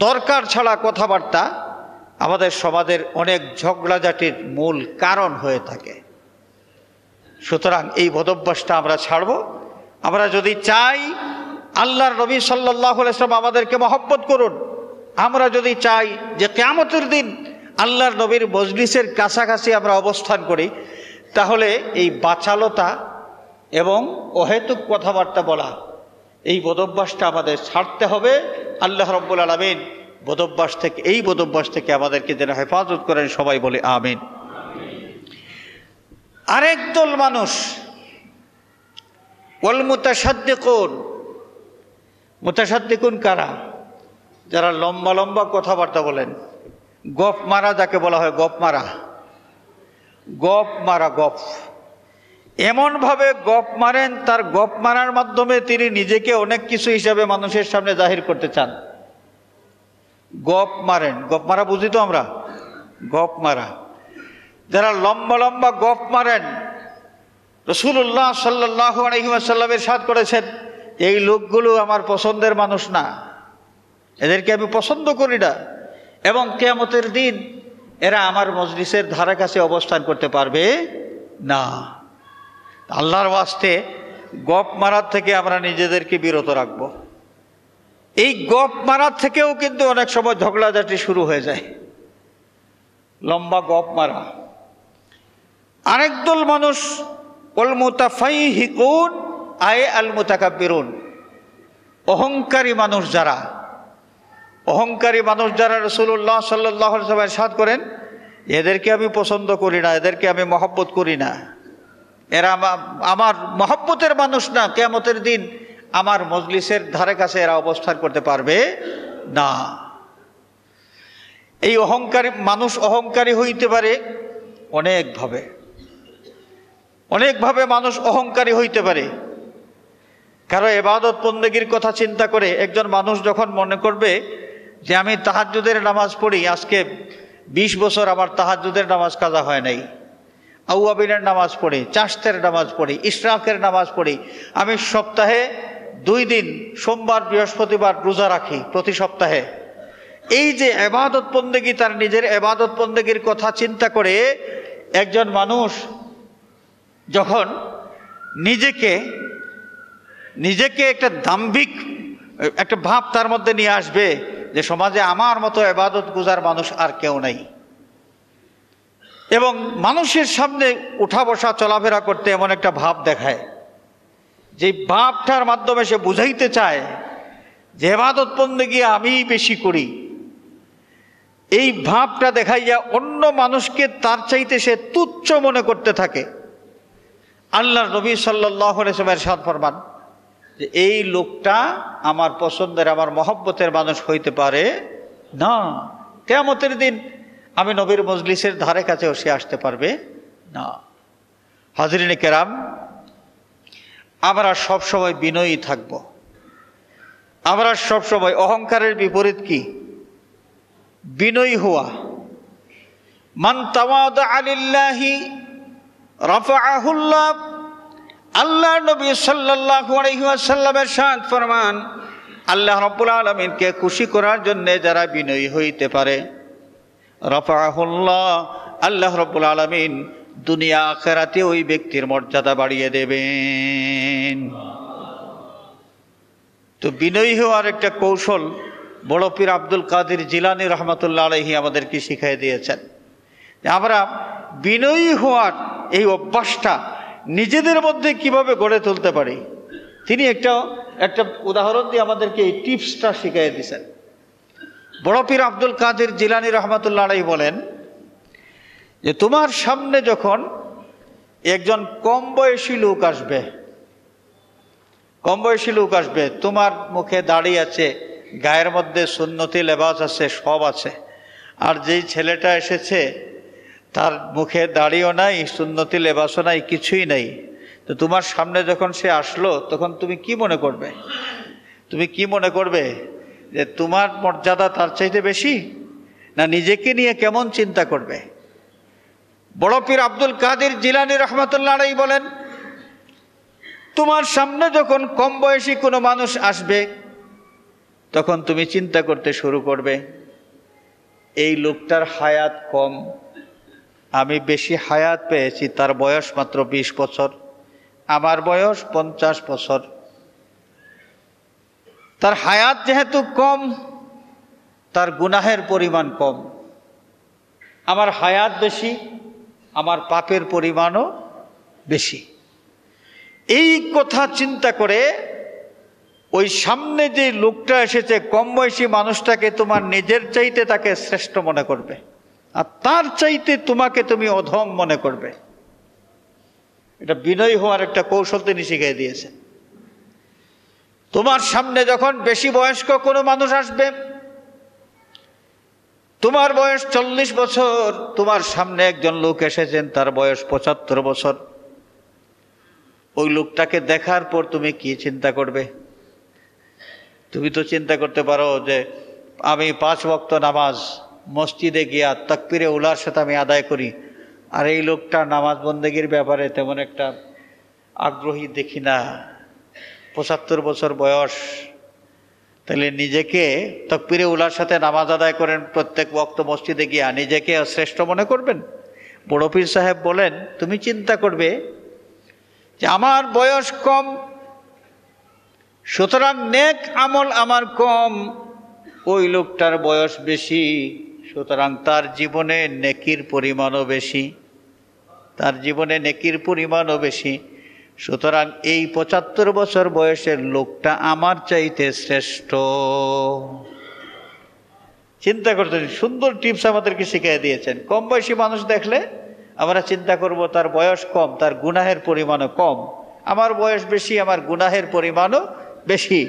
দরকার ছাড়া কথাবার্তা আমাদের সমাজের অনেক ঝগড়াঝাটির মূল কারণ হয়ে থাকে। সুতরাং এই বদভ্যাসটা আমরা ছাড়ব। আমরা যদি চাই আল্লাহর নবী সাল্লাল্লাহু আলাইহি ওয়াসাল্লাম আমাদেরকে মহব্বত করুন, আমরা যদি চাই যে কিয়ামতের দিন আল্লাহর নবীর মজলিসের কাছাকাছি আমরা অবস্থান করি, তাহলে এই বাচালতা এবং অহেতুক কথাবার্তা বলা, এই বদভ্যাসটা আমাদের ছাড়তে হবে। আল্লাহ রাব্বুল আলামিন এই বদভ্যাস থেকে আমাদেরকে যেন হেফাজত করেন, সবাই বলে আমিন। আরেক দল মানুষ ওয়াল মুতাসাদ্দিকুন কারা? যারা লম্বা লম্বা কথাবার্তা বলেন, গপ মারা, যাকে বলা হয় গপ মারা। এমনভাবে গপ মারেন, তার গপ মারার মাধ্যমে তিনি নিজেকে অনেক কিছু হিসাবে মানুষের সামনে জাহির করতে চান। গপ মারা বুঝি তো আমরা, গপ মারা। যারা লম্বা লম্বা গপ মারেন, রাসূলুল্লাহ সাল্লাল্লাহু আলাইহি ওয়াসাল্লাম ইরশাদ করেছেন, এই লোকগুলো আমার পছন্দের মানুষ না, এদেরকে আমি পছন্দ করি না, এবং কিয়ামতের দিন এরা আমার মজলিসের ধারে কাছে অবস্থান করতে পারবে না। আল্লাহর ওয়াস্তে গপ মারার থেকে আমরা নিজেদেরকে বিরত রাখব। এই গপ মারার থেকেও কিন্তু অনেক সময় ঝগড়াঝাটি শুরু হয়ে যায়, লম্বা গপ মারা। আরেক দল মানুষ ওয়াল মুতাফাইহিকুন আল মুতাকাব্বিরুন, অহংকারী মানুষ যারা রাসূলুল্লাহ সাল্লাল্লাহু আলাইহি ওয়াসাল্লাম ইরশাদ করেন, এদেরকে আমি পছন্দ করি না, এদেরকে আমি মহব্বত করি না, এরা আমার মহব্বতের মানুষ না, কিয়ামতের দিন আমার মজলিসের ধারে কাছে এরা অবস্থান করতে পারবে না। এই অহংকারী হইতে পারে অনেকভাবে মানুষ অহংকারী হইতে পারে। কারো ইবাদত বন্দেগীর কথা চিন্তা করে একজন মানুষ যখন মনে করবে যে আমি তাহাজ্জুদের নামাজ পড়ি, আজকে 20 বছর আমার তাহাজ্জুদের নামাজ কাজা হয় নাই, আউয়াবিনের নামাজ পড়ি, চাশতের নামাজ পড়ি, ইশরাকের নামাজ পড়ি, আমি সপ্তাহে 2 দিন সোমবার বৃহস্পতিবার রোজা রাখি প্রতি সপ্তাহে। এই যে ইবাদত বন্দেগী, তার নিজের ইবাদত বন্দেগীর কথা চিন্তা করে একজন মানুষ যখন নিজেকে একটা দাম্ভিক একটা ভাব তার মধ্যে নিয়ে আসবে যে সমাজে আমার মতো ইবাদত গুজার মানুষ আর কেউ নাই, এবং মানুষের সামনে উঠা বসা চলাফেরা করতে এমন একটা ভাব দেখায়, যে ভাবটার মাধ্যমে সে বুঝাইতে চায় যে ইবাদত বন্দেগী আমি বেশি করি। এই ভাবটা দেখাইয়া অন্য মানুষকে তার চাইতে সে তুচ্ছ মনে করতে থাকে। আল্লাহর নবী সাল্লাল্লাহু আলাইহি ওয়াসাল্লাম ইরশাদ ফরমান যে এই লোকটা আমার পছন্দের, আমার মহব্বতের মানুষ হইতে পারে না, কিয়ামতের দিন আমি নবীর মজলিসের ধারে কাছেও সে আসতে পারবে না। হাজরিনে কেরাম, আমরা সবসময় বিনয়ী থাকব। আমরা সবসময়, অহংকারের বিপরীত কি? বিনয়ী হওয়া। মান তাওয়াদা লিল্লাহি রাফাআহুল্লাহ। আল্লাহ নবী সাল্লাল্লাহু আলাইহি ওয়াসাল্লামের ইরশাদ ফরমান, আল্লাহ রাব্বুল আলামিনকে খুশি করার জন্য যারা বিনয়ী হইতে পারে, রাফাআহুল্লাহ, আল্লাহ রাব্বুল আলামিন দুনিয়া আখিরাতে ওই ব্যক্তির মর্যাদা বাড়িয়ে দেবেন। তো বিনয়ী হওয়ার একটা কৌশল বড় পীর আব্দুল কাদের জিলানী রহমাতুল্লাহ আলাইহি আমাদেরকে শিখিয়ে দিয়েছেন। আমরা বিনয়ী হওয়ার এই অভ্যাসটা নিজেদের মধ্যে কিভাবে গড়ে তুলতে পারি, তিনি একটা উদাহরণ দিয়ে আমাদেরকে এই টিপসটা শিখিয়ে দিয়েছেন। বড় পীর আব্দুল কাদের জিলানী রহমাতুল্লাহ আলাইহি বলেন যে তোমার সামনে যখন একজন কম বয়সী লোক আসবে, তোমার মুখে দাড়ি আছে, গায়ের মধ্যে সুন্নতি লেবাস আছে, সব আছে, আর যেই ছেলেটা এসেছে তার মুখে দাড়িও নাই, সুন্নতি লেবাসও নাই, কিছুই নাই, তো তোমার সামনে যখন সে আসলো তখন তুমি কি মনে করবে? যে তোমার মর্যাদা তার চাইতে বেশি, না নিজেকে নিয়ে কেমন চিন্তা করবে? বড় পীর আব্দুল কাদের জিলানী রহমাতুল্লাহ আলাইহি বলেন, তোমার সামনে যখন কম বয়সী কোনো মানুষ আসবে তখন তুমি চিন্তা করতে শুরু করবে, এই লোকটার হায়াত কম, আমি বেশি হায়াত পেয়েছি, তার বয়স মাত্র 20 বছর, আমার বয়স 50 বছর, তার হায়াত যেহেতু কম, তার গুনাহের পরিমাণ কম। আমার হায়াত বেশি, আমার পাপের পরিমাণও বেশি। এই কথা চিন্তা করে ওই সামনে যে লোকটা এসেছে, কম বয়সী মানুষটাকে তোমার নিজের চাইতে তাকে শ্রেষ্ঠ মনে করবে, আর তার চাইতে তোমাকে তুমি অধম মনে করবে। এটা বিনয়ী হওয়ার একটা কৌশল তিনি শিখিয়ে দিয়েছেন। তোমার সামনে যখন বেশি বয়স্ক কোনো মানুষ আসবে, তোমার বয়স 40 বছর, তোমার সামনে একজন লোক এসেছেন তার বয়স 75 বছর, ওই লোকটাকে দেখার পর তুমি কি চিন্তা করবে? তুমি তো চিন্তা করতে পারো যে আমি 5 ওয়াক্ত নামাজ মসজিদে গিয়া তাকবীরে উলার সাথে আমি আদায় করি, আর এই লোকটা নামাজ বন্দেগীর ব্যাপারে তেমন একটা আগ্রহী দেখি না, 75 বছর বয়স। তাহলে নিজেকে তাকবীরে উলার সাথে নামাজ আদায় করেন প্রত্যেক ওয়াক্ত মসজিদে গিয়া, নিজেকে শ্রেষ্ঠ মনে করবেন? বড় পীর সাহেব বলেন, তুমি চিন্তা করবে যে আমার বয়স কম, সুতরাং নেক আমল আমার কম, ওই লোকটার বয়স বেশি, সুতরাং তার জীবনে নেকির পরিমাণও বেশি, তার জীবনে নেকির পরিমাণও বেশি, সুতরাং এই 75 বছর বয়সের লোকটা আমার চাইতে শ্রেষ্ঠ। চিন্তা করতে সুন্দর টিপস আমাদেরকে শিখিয়ে দিয়েছেন। কম বয়সী মানুষ দেখলে আমরা চিন্তা করব তার বয়স কম, তার গুনাহের পরিমাণও কম, আমার বয়স বেশি, আমার গুনাহের পরিমাণও বেশি,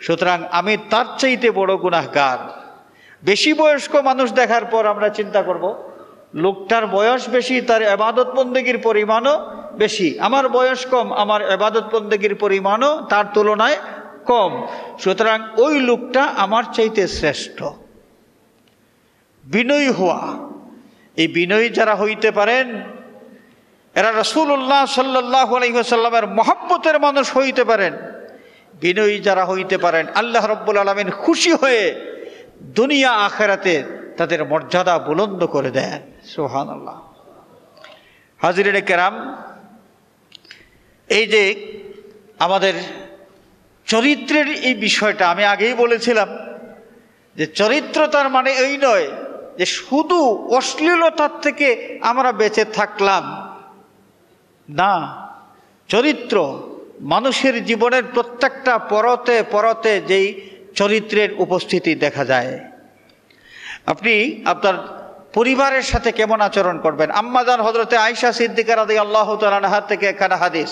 সুতরাং আমি তার চাইতে বড় গুনাহগার। বেশি বয়স্ক মানুষ দেখার পর আমরা চিন্তা করব লোকটার বয়স বেশি, তার ইবাদত বন্দেগীর পরিমাণও বেশি, আমার বয়স কম, আমার ইবাদত বন্দেগীর পরিমাণও তার তুলনায় কম, সুতরাং ওই লোকটা আমার চাইতে শ্রেষ্ঠ। বিনয়ী হওয়া, এই বিনয়ী যারা হইতে পারেন এরা রাসূলুল্লাহ সাল্লাল্লাহু আলাইহি ওয়াসাল্লামের মহব্বতের মানুষ হইতে পারেন। বিনয়ী যারা হইতে পারেন আল্লাহ রাব্বুল আলামিন খুশি হয়ে দুনিয়া আখিরাতে তাদের মর্যাদা বুলন্দ করে দেন। সুবহানাল্লাহ। হাজিরিনে কেরাম, এই যে আমাদের চরিত্রের এই বিষয়টা আমি আগেই বলেছিলাম যে চরিত্র তার মানে এই নয় যে শুধু অশ্লীলতার থেকে আমরা বেঁচে থাকলাম, না। চরিত্র মানুষের জীবনের প্রত্যেকটা পরতে পরতে যেই চরিত্রের উপস্থিতি দেখা যায়। আপনি আপনার পরিবারের সাথে কেমন আচরণ করবেন। আম্মাজান হযরতে আয়েশা সিদ্দিকা রাদিয়াল্লাহু তাআলা আনহা থেকে একখানা হাদিস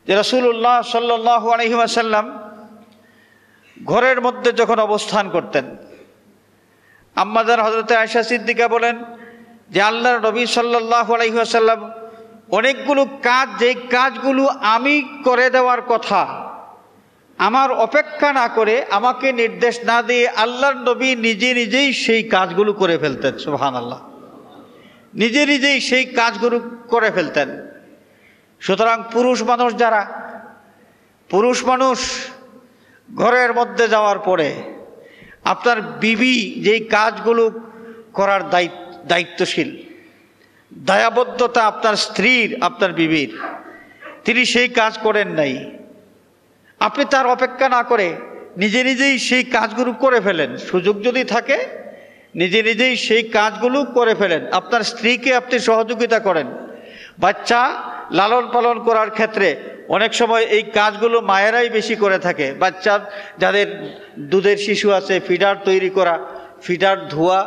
যে রাসূলুল্লাহ সাল্লাল্লাহু আলাইহি ওয়াসাল্লাম ঘরের মধ্যে যখন অবস্থান করতেন, আম্মাজান হযরতে আয়েশা সিদ্দিকা বলেন যে আল্লাহর নবী সাল্লাল্লাহু আলাইহি ওয়াসাল্লাম অনেকগুলো কাজ, যে কাজগুলো আমি করে দেওয়ার কথা, আমার অপেক্ষা না করে, আমাকে নির্দেশ না দিয়ে আল্লাহর নবী নিজে নিজেই সেই কাজগুলো করে ফেলতেন। সুবহানাল্লাহ। নিজে নিজেই সেই কাজগুলো করে ফেলতেন। সুতরাং পুরুষ মানুষ ঘরের মধ্যে যাওয়ার পরে আপনার বিবি যেই কাজগুলো করার দায়িত্বশীল, দায়বদ্ধতা আপনার স্ত্রীর, আপনার বিবির, তিনি সেই কাজ করেন নাই, আপনি তার অপেক্ষা না করে নিজে নিজেই সেই কাজগুলো করে ফেলেন। সুযোগ যদি থাকে নিজে নিজেই সেই কাজগুলো করে ফেলেন। আপনার স্ত্রীকে আপনি সহযোগিতা করেন। বাচ্চা লালন পালন করার ক্ষেত্রে অনেক সময় এই কাজগুলো মায়েরাই বেশি করে থাকে। বাচ্চার যাদের দুধের শিশু আছে, ফিডার তৈরি করা, ফিডার ধোয়া,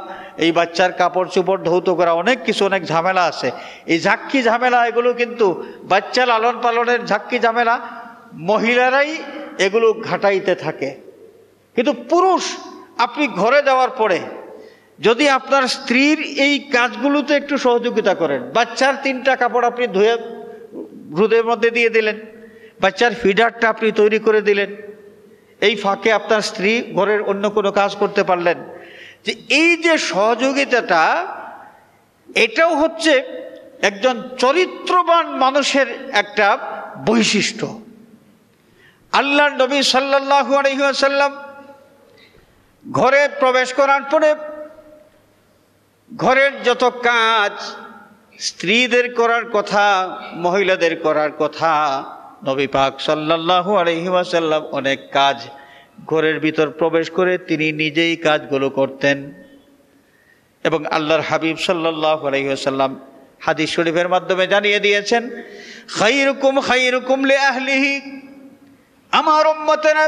এই বাচ্চার কাপড় চোপড় ধৌত করা, অনেক কিছু, অনেক ঝামেলা আছে। এই ঝাক্কি ঝামেলা এগুলো কিন্তু বাচ্চা লালন পালনের ঝাক্কি ঝামেলা মহিলারাই এগুলো ঘাটাইতে থাকে। কিন্তু পুরুষ, আপনি ঘরে যাওয়ার পরে যদি আপনার স্ত্রীর এই কাজগুলোতে একটু সহযোগিতা করেন, বাচ্চার 3টা কাপড় আপনি ধুয়ে রোদের মধ্যে দিয়ে দিলেন, বাচ্চার ফিডারটা আপনি তৈরি করে দিলেন, এই ফাঁকে আপনার স্ত্রী ঘরের অন্য কোনো কাজ করতে পারলেন, যে এই যে সহযোগিতাটা, এটাও হচ্ছে একজন চরিত্রবান মানুষের একটা বৈশিষ্ট্য। আল্লাহর নবী সাল্লাল্লাহু আলাইহি ওয়াসাল্লাম ঘরে প্রবেশ করার পরে ঘরের যত কাজ স্ত্রীদের করার কথা, মহিলাদের করার কথা, নবী পাক সাল্লাল্লাহু আলাইহি ওয়াসাল্লাম অনেক কাজ ঘরের ভিতর প্রবেশ করে তিনি নিজেই কাজগুলো করতেন। এবং আল্লাহর হাবিব সাল্লাল্লাহু আলাইহি ওয়াসাল্লাম হাদিস শরীফের মাধ্যমে জানিয়ে দিয়েছেন, খায়রুকুম খায়রুকুম লিআহলিহি, আমার উম্মতেরা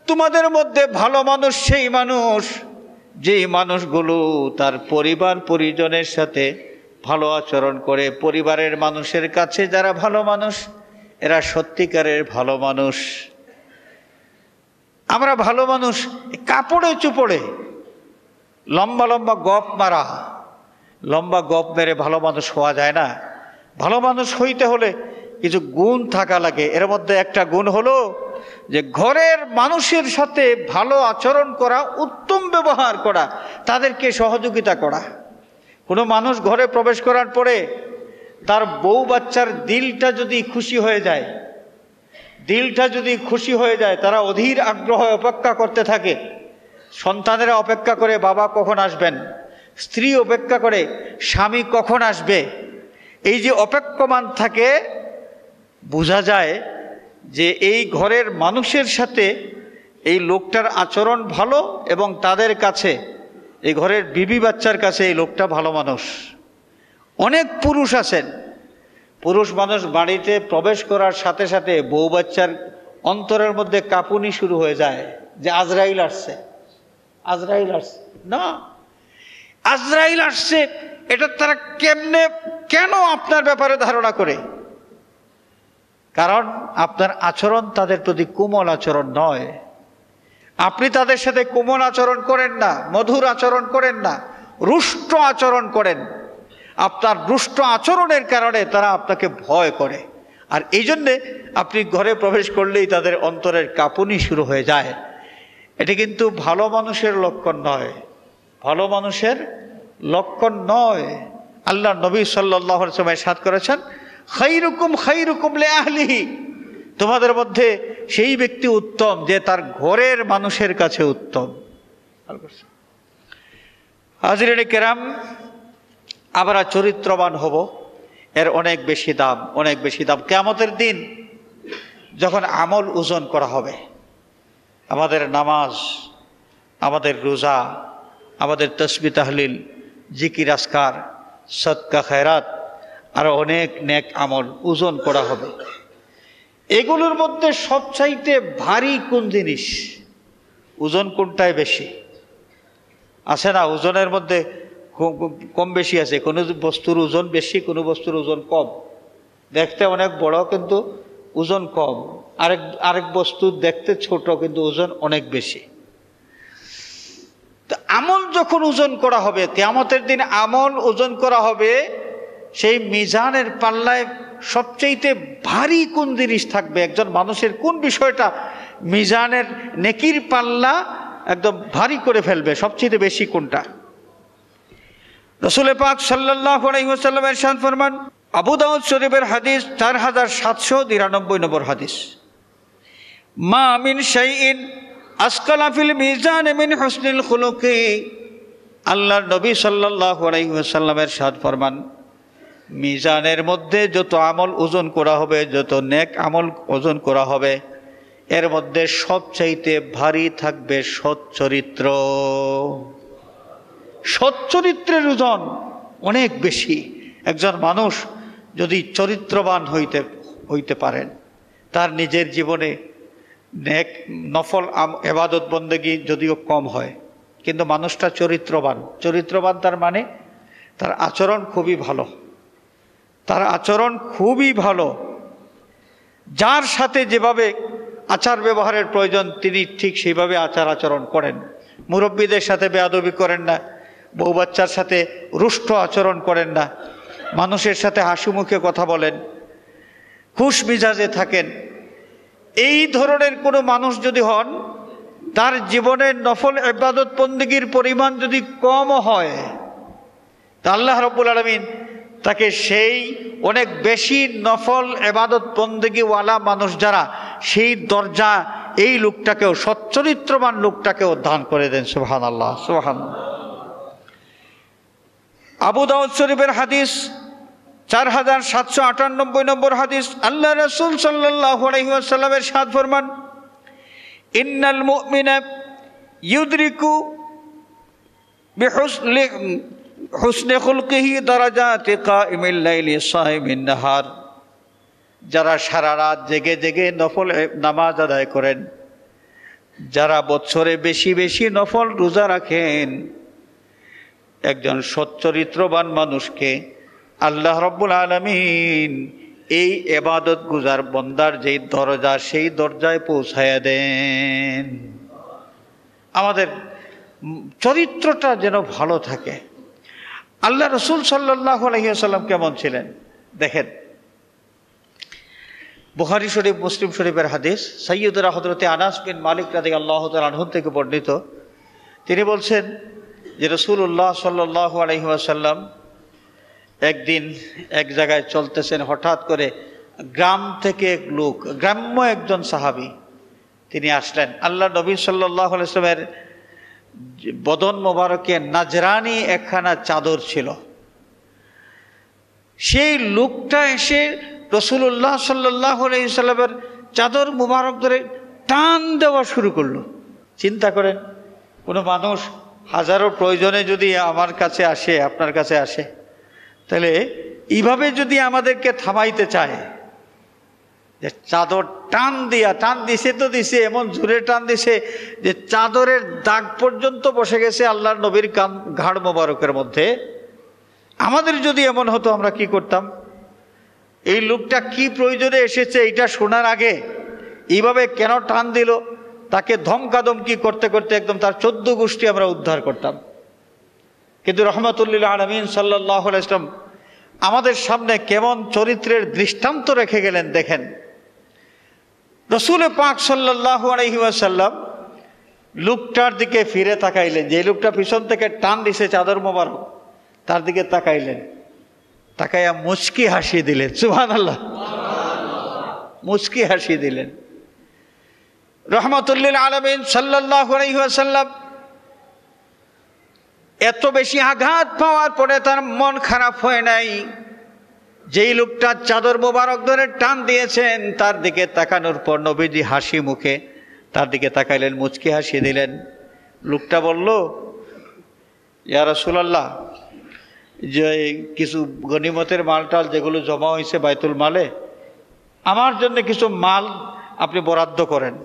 তোমাদের মধ্যে ভালো মানুষ সেই মানুষ যেই মানুষগুলো তার পরিবার পরিজনের সাথে ভালো আচরণ করে। পরিবারের মানুষের কাছে যারা ভালো মানুষ, এরা সত্যিকারের ভালো মানুষ। আমরা ভালো মানুষ কাপড়ে চুপড়ে লম্বা লম্বা গপ মারা, লম্বা গপ মেরে ভালো মানুষ হওয়া যায় না। ভালো মানুষ হইতে হলে কিছু গুণ থাকা লাগে। এর মধ্যে একটা গুণ হলো যে ঘরের মানুষের সাথে ভালো আচরণ করা, উত্তম ব্যবহার করা, তাদেরকে সহযোগিতা করা। কোনো মানুষ ঘরে প্রবেশ করার পরে তার বউ বাচ্চার দিলটা যদি খুশি হয়ে যায়, তারা অধীর আগ্রহে অপেক্ষা করতে থাকে। সন্তানেরা অপেক্ষা করে বাবা কখন আসবেন, স্ত্রী অপেক্ষা করে স্বামী কখন আসবে। এই যে অপেক্ষমান থাকে, বোঝা যায় যে এই ঘরের মানুষের সাথে এই লোকটার আচরণ ভালো এবং তাদের কাছে, এই ঘরের বিবি বাচ্চার কাছে এই লোকটা ভালো মানুষ। অনেক পুরুষ আছেন, পুরুষ মানুষ বাড়িতে প্রবেশ করার সাথে সাথে বউ বাচ্চার অন্তরের মধ্যে কাঁপুনি শুরু হয়ে যায় যে আজরাইল আসছে, আজরাইল আসছে। না, আজরাইল আসছে এটা তারা কেন আপনার ব্যাপারে ধারণা করে? কারণ আপনার আচরণ তাদের প্রতি কোমল আচরণ নয়। আপনি তাদের সাথে কোমল আচরণ করেন না, মধুর আচরণ করেন না, রুষ্ট আচরণ করেন। আপনার রুষ্ট আচরণের কারণে তারা আপনাকে ভয় করে। আর এই জন্যে আপনি ঘরে প্রবেশ করলেই তাদের অন্তরের কাঁপুনি শুরু হয়ে যায়। এটা কিন্তু ভালো মানুষের লক্ষণ নয়, ভালো মানুষের লক্ষণ নয়। আল্লাহ নবী সাল্লাল্লাহু আলাইহি ওয়াসাল্লাম ইরশাদ করেছেন, খায়রুকুম খায়রুকুম লিআহলিহি, তোমাদের মধ্যে সেই ব্যক্তি উত্তম যে তার ঘরের মানুষের কাছে উত্তম। হাজরিনে কেরাম, আমরা চরিত্রবান হব, এর অনেক বেশি দাম, অনেক বেশি দাম। কিয়ামতের দিন যখন আমল ওজন করা হবে, আমাদের নামাজ, আমাদের রোজা, আমাদের তাসবিহ তাহলিল, জিকির আজকার, সদকা খায়রাত, আরো অনেক নেক আমল ওজন করা হবে। এগুলোর মধ্যে সবচাইতে ভারী কোন জিনিস? ওজন কোনটায় বেশি আছে না? ওজনের মধ্যে কম বেশি আছে। কোনো বস্তুর ওজন বেশি, কোনো বস্তুর ওজন কম। দেখতে অনেক বড় কিন্তু ওজন কম, আরেক বস্তু দেখতে ছোট কিন্তু ওজন অনেক বেশি। তো আমল যখন ওজন করা হবে, কিয়ামতের দিন আমল ওজন করা হবে, সেই মিজানের পাল্লায় সবচেয়ে ভারী কোন জিনিস থাকবে? একজন মানুষের কোন বিষয়টা মিজানের নেকির পাল্লা একদম ভারী করে ফেলবে? সবচেয়ে বেশি কোনটা? রাসূল পাক সাল্লাল্লাহু আলাইহি ওয়াসাল্লাম ইরশাদ ফরমান, আবু দাউদ শরীফের হাদিস 4799 নম্বর হাদিস, মা মিন শাইইন আসকালা ফিল মিজান মিন হুসনিল খুলুকি। আল্লাহর নবী সাল্লাল্লাহু আলাইহি ওয়াসাল্লাম ইরশাদ ফরমান, মিজানের মধ্যে যত আমল ওজন করা হবে, যত নেক আমল ওজন করা হবে, এর মধ্যে সবচাইতে ভারী থাকবে সৎ চরিত্র। সৎ চরিত্রের ওজন অনেক বেশি। একজন মানুষ যদি চরিত্রবান হইতে পারেন, তার নিজের জীবনে নেক নফল ইবাদত বন্দেগী যদিও কম হয়, কিন্তু মানুষটা চরিত্রবান। চরিত্রবান তার মানে তার আচরণ খুবই ভালো, তার আচরণ খুবই ভালো। যার সাথে যেভাবে আচার ব্যবহারের প্রয়োজন তিনি ঠিক সেইভাবে আচার আচরণ করেন। মুরব্বীদের সাথে বেয়াদবি করেন না, বউ বাচ্চার সাথে রুষ্ট আচরণ করেন না, মানুষের সাথে হাসি মুখে কথা বলেন, খুশ মিজাজে থাকেন। এই ধরনের কোনো মানুষ যদি হন, তার জীবনের নফল ইবাদত বন্দেগীর পরিমাণ যদি কম হয়, তা আল্লাহ রাব্বুল আলামিন তাকে সেই অনেক বেশি নফল ইবাদত বন্দেগীওয়ালা মানুষ যারা, সেই দরজা এই লোকটাকেও, সচ্চরিত্রবান লোকটাকেও দান করে দেন। সুবহানাল্লাহ, সুবহানাল্লাহ। আবু দাউদ শরীফের হাদিস 4798 নম্বর হাদিস, আল্লাহ রাসূল সাল্লাল্লাহু আলাইহি ওয়াসাল্লামের ইরশাদ ফরমান, ইন্নাল মুমিনা ইউদরিকু বিহুসনি খুলকিহি দারাজাতি কাইমিল লাইলি সাইমিন নাহার। যারা সারা রাত জেগে জেগে নফল নামাজ আদায় করেন, যারা বছরে বেশি বেশি নফল রোজা রাখেন, একজন সচ্চরিত্রবান মানুষকে আল্লাহ রাব্বুল আলামিন এই ইবাদত গুজার বন্দার যেই দরজা, সেই দরজায় পৌঁছায়া দেন। আমাদের চরিত্রটা যেন ভালো থাকে। আল্লাহ রসুল সাল্লাল্লাহু আলাইহি ওয়াসাল্লাম কেমন ছিলেন দেখেন। বুখারী শরীফ, মুসলিম শরীফের হাদিস, সাইয়্যিদুনা হযরতে আনাস বিন মালিক রাদিয়াল্লাহু তাআলা আনহু থেকে বর্ণিত। তিনি বলছেন যে রাসূলুল্লাহ সাল্লাল্লাহু আলাইহি ওয়াসাল্লাম একদিন এক জায়গায় চলতেছেন, হঠাৎ করে গ্রাম থেকে এক লোক, গ্রাম্য একজন সাহাবী, তিনি আসলেন। আল্লাহ নবী সাল্লাল্লাহু আলাইহি ওয়াসাল্লামের বদন মোবারকে নাজরানি একখানা চাদর ছিল। সেই লোকটা এসে রাসূলুল্লাহ সাল্লাল্লাহু আলাইহি ওয়াসাল্লামের চাদর মুবারক ধরে টান দেওয়া শুরু করলো। চিন্তা করেন, কোনো মানুষ হাজারো প্রয়োজনে যদি আমার কাছে আসে, আপনার কাছে আসে, তাহলে এইভাবে যদি আমাদেরকে থামাইতে চায়, যে চাদর টান দিছে তো দিছে, এমন জোরে টান দিছে যে চাদরের দাগ পর্যন্ত বসে গেছে আল্লাহর নবীর ঘাড় মোবারকের মধ্যে। আমাদের যদি এমন হতো, আমরা কি করতাম? এই লোকটা কি প্রয়োজনে এসেছে এটা শোনার আগে এইভাবে কেন টান দিল, তাকে ধমকাধমকি করতে করতে একদম তার 14 গোষ্ঠী আমরা উদ্ধার করতাম। কিন্তু রাহমাতুল লিল আলামিন সাল্লাল্লাহু আলাইহি ওয়াসাল্লাম আমাদের সামনে কেমন চরিত্রের দৃষ্টান্ত রেখে গেলেন দেখেন। রাসূল পাক সাল্লাল্লাহু আলাইহি ওয়াসাল্লাম লোকটার দিকে ফিরে তাকাইলেন, যে লোকটা পিছন থেকে টান দিছে চাদর মোবারক, তার দিকে তাকাইলেন, তাকাইয়া মুচকি হাসি দিলেন। সুবহানাল্লাহ, মুচকি হাসি দিলেন। রাহমাতুল লিল আলামিন সাল্লাল্লাহু আলাইহি ওয়াসাল্লাম এত বেশি আঘাত পাওয়ার পরে তার মন খারাপ হয় নাই। যেই লোকটা চাদর মোবারক ধরে টান দিয়েছেন তার দিকে তাকানোর পর নবীজি হাসি মুখে তার দিকে তাকাইলেন, মুচকি হাসি দিলেন। লোকটা বলল, ইয়া রাসূলুল্লাহ, যে কিছু গনিমতের মালটাল যেগুলো জমা হয়েছে বাইতুল মালে, আমার জন্য কিছু মাল আপনি বরাদ্দ করেন।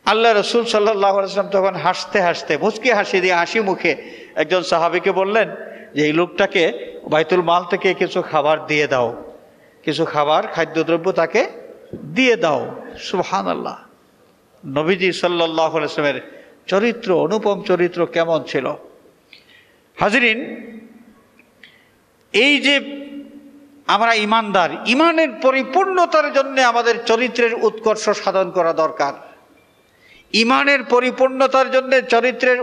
আল্লাহ রসুল সাল্লাল্লাহু আলাইহি ওয়াসাল্লাম তখন হাসতে হাসতে মুচকি হাসি দিয়ে হাসি মুখে একজন সাহাবীকে বললেন যে এই লোকটাকে বাইতুল মাল থেকে কিছু খাবার দিয়ে দাও, কিছু খাবার খাদ্যদ্রব্য তাকে দিয়ে দাও। সুবহানাল্লাহ, নবীজি সাল্লাল্লাহু আলাইহি ওয়াসাল্লামের চরিত্র, অনুপম চরিত্র কেমন ছিল। হাজরিন, এই যে আমরা ইমানদার, ইমানের পরিপূর্ণতার জন্য আমাদের চরিত্রের উৎকর্ষ সাধন করা দরকার। ইমানের পরিপূর্ণতার জন্য চরিত্রের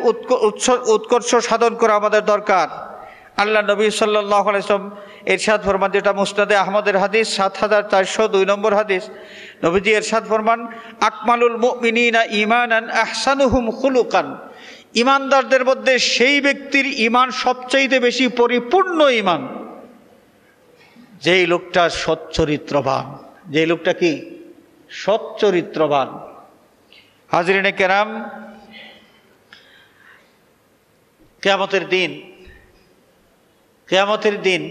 উৎকর্ষ সাধন করা আমাদের দরকার। আল্লাহ নবী সাল্লাল্লাহু আলাইহি ওয়াসাল্লাম ইরশাদ ফরমান, যেটা মুসনাদে আহমদের হাদিস 7402 নম্বর হাদিস, নবীজি ইরশাদ ফরমান, আকমালুল মুমিনিনা ঈমানান আহসানুহুম খুলুকান। ইমানদারদের মধ্যে সেই ব্যক্তির ঈমান সবচেয়ে বেশি পরিপূর্ণ ঈমান যেই লোকটা সচ্চরিত্রবান। যেই লোকটা কি? সচ্চরিত্রবান। হাজরিনে কেরাম, কিয়ামতের দিন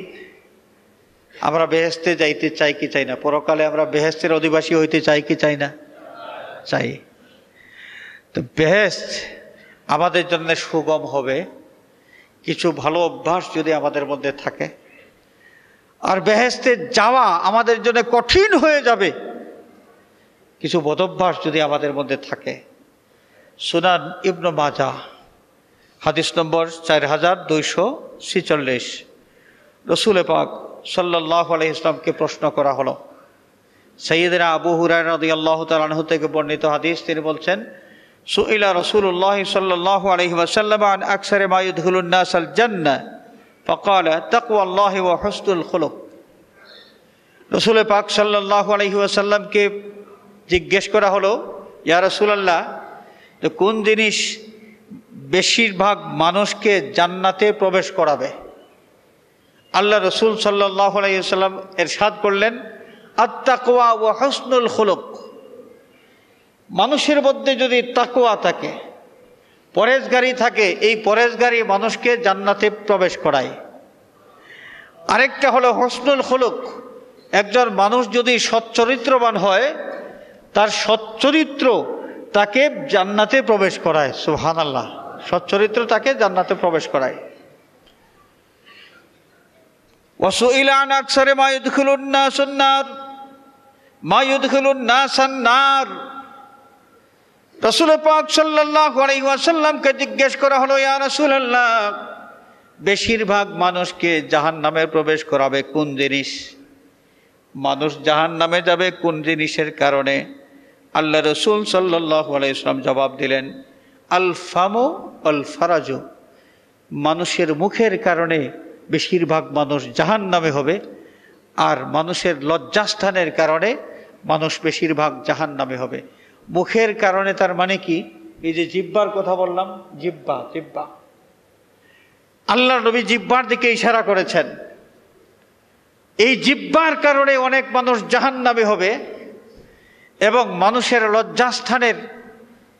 আমরা বেহেশতে যাইতে চাই কি চাই না? পরকালে আমরা বেহেশতের অধিবাসী হইতে চাই কি চাই না? চাই। তো বেহেশত আমাদের জন্য সুগম হবে কিছু ভালো অভ্যাস যদি আমাদের মধ্যে থাকে, আর বেহেশতে যাওয়া আমাদের জন্য কঠিন হয়ে যাবে কিছু বদভ্যাস যদি আমাদের মধ্যে থাকে। সুনান ইবনে মাজাহ হাদিস নম্বর 4246, রসুল পাক সাল্লাল্লাহু আলাইহি ওয়াসাল্লামকে প্রশ্ন করা হলো। সাইয়্যিদনা আবু হুরায়রা রাদিয়াল্লাহু তাআলা আনহু থেকে বর্ণিত হাদিস, তিনি বলছেন, সুইলা রাসূলুল্লাহ সাল্লাল্লাহু আলাইহি ওয়াসাল্লাম আন আকসারি মা ইদখুলুন নাস আল জান্নাহ ফাকালা তাকওয়াল্লাহি ওয়া হুসনুল খুলুক। রসুল পাক সাল্লাল্লাহু আলাইহি ওয়াসাল্লামকে জিজ্ঞেস করা হলো, ইয়া রাসূলুল্লাহ, তো কোন জিনিস বেশিরভাগ মানুষকে জান্নাতে প্রবেশ করাবে? আল্লাহ রসুল সাল্লাল্লাহু আলাইহি ওয়াসাল্লাম ইরশাদ করলেন, আত-তাকওয়া ওয়া হুসনুল খুলুক। মানুষের মধ্যে যদি তাকওয়া থাকে, পরেজগারি থাকে, এই পরেজগারি মানুষকে জান্নাতে প্রবেশ করায়। আরেকটা হলো হসনুল খুলুক। একজন মানুষ যদি সচ্চরিত্রবান হয়, তার সচ্চরিত্র তাকে জান্নাতে প্রবেশ করায়। সুবহানাল্লাহ, সচ্চরিত্র তাকে জান্নাতে প্রবেশ করায়। ওয়াসুইলা আন আকসারে মা ইউদখিলুন নাসুন নার, মা ইউদখিলুন নাসান নার। রাসূল পাক সাল্লাল্লাহু আলাইহি ওয়াসাল্লামকে জিজ্ঞেস করা হলো, ইয়া রাসূলুল্লাহ, বেশিরভাগ মানুষকে জাহান্নামে প্রবেশ করাবে কোন জিনিস? মানুষ জাহান্নামে যাবে কোন জিনিসের কারণে? আল্লাহ রাসূল সাল্লাল্লাহু আলাইহি ওয়াসাল্লাম জবাব দিলেন, আল ফামু আল ফারাজু। মানুষের মুখের কারণে বেশিরভাগ মানুষ জাহান্নামে হবে, আর মানুষের লজ্জাস্থানের কারণে মানুষ বেশিরভাগ জাহান্নামে হবে। মুখের কারণে তার মানে কি? এই যে জিহ্বার কথা বললাম, জিহ্বা, আল্লাহ নবী জিহ্বার দিকে ইশারা করেছেন। এই জিহ্বার কারণে অনেক মানুষ জাহান্নামে হবে, এবং মানুষের লজ্জাস্থানের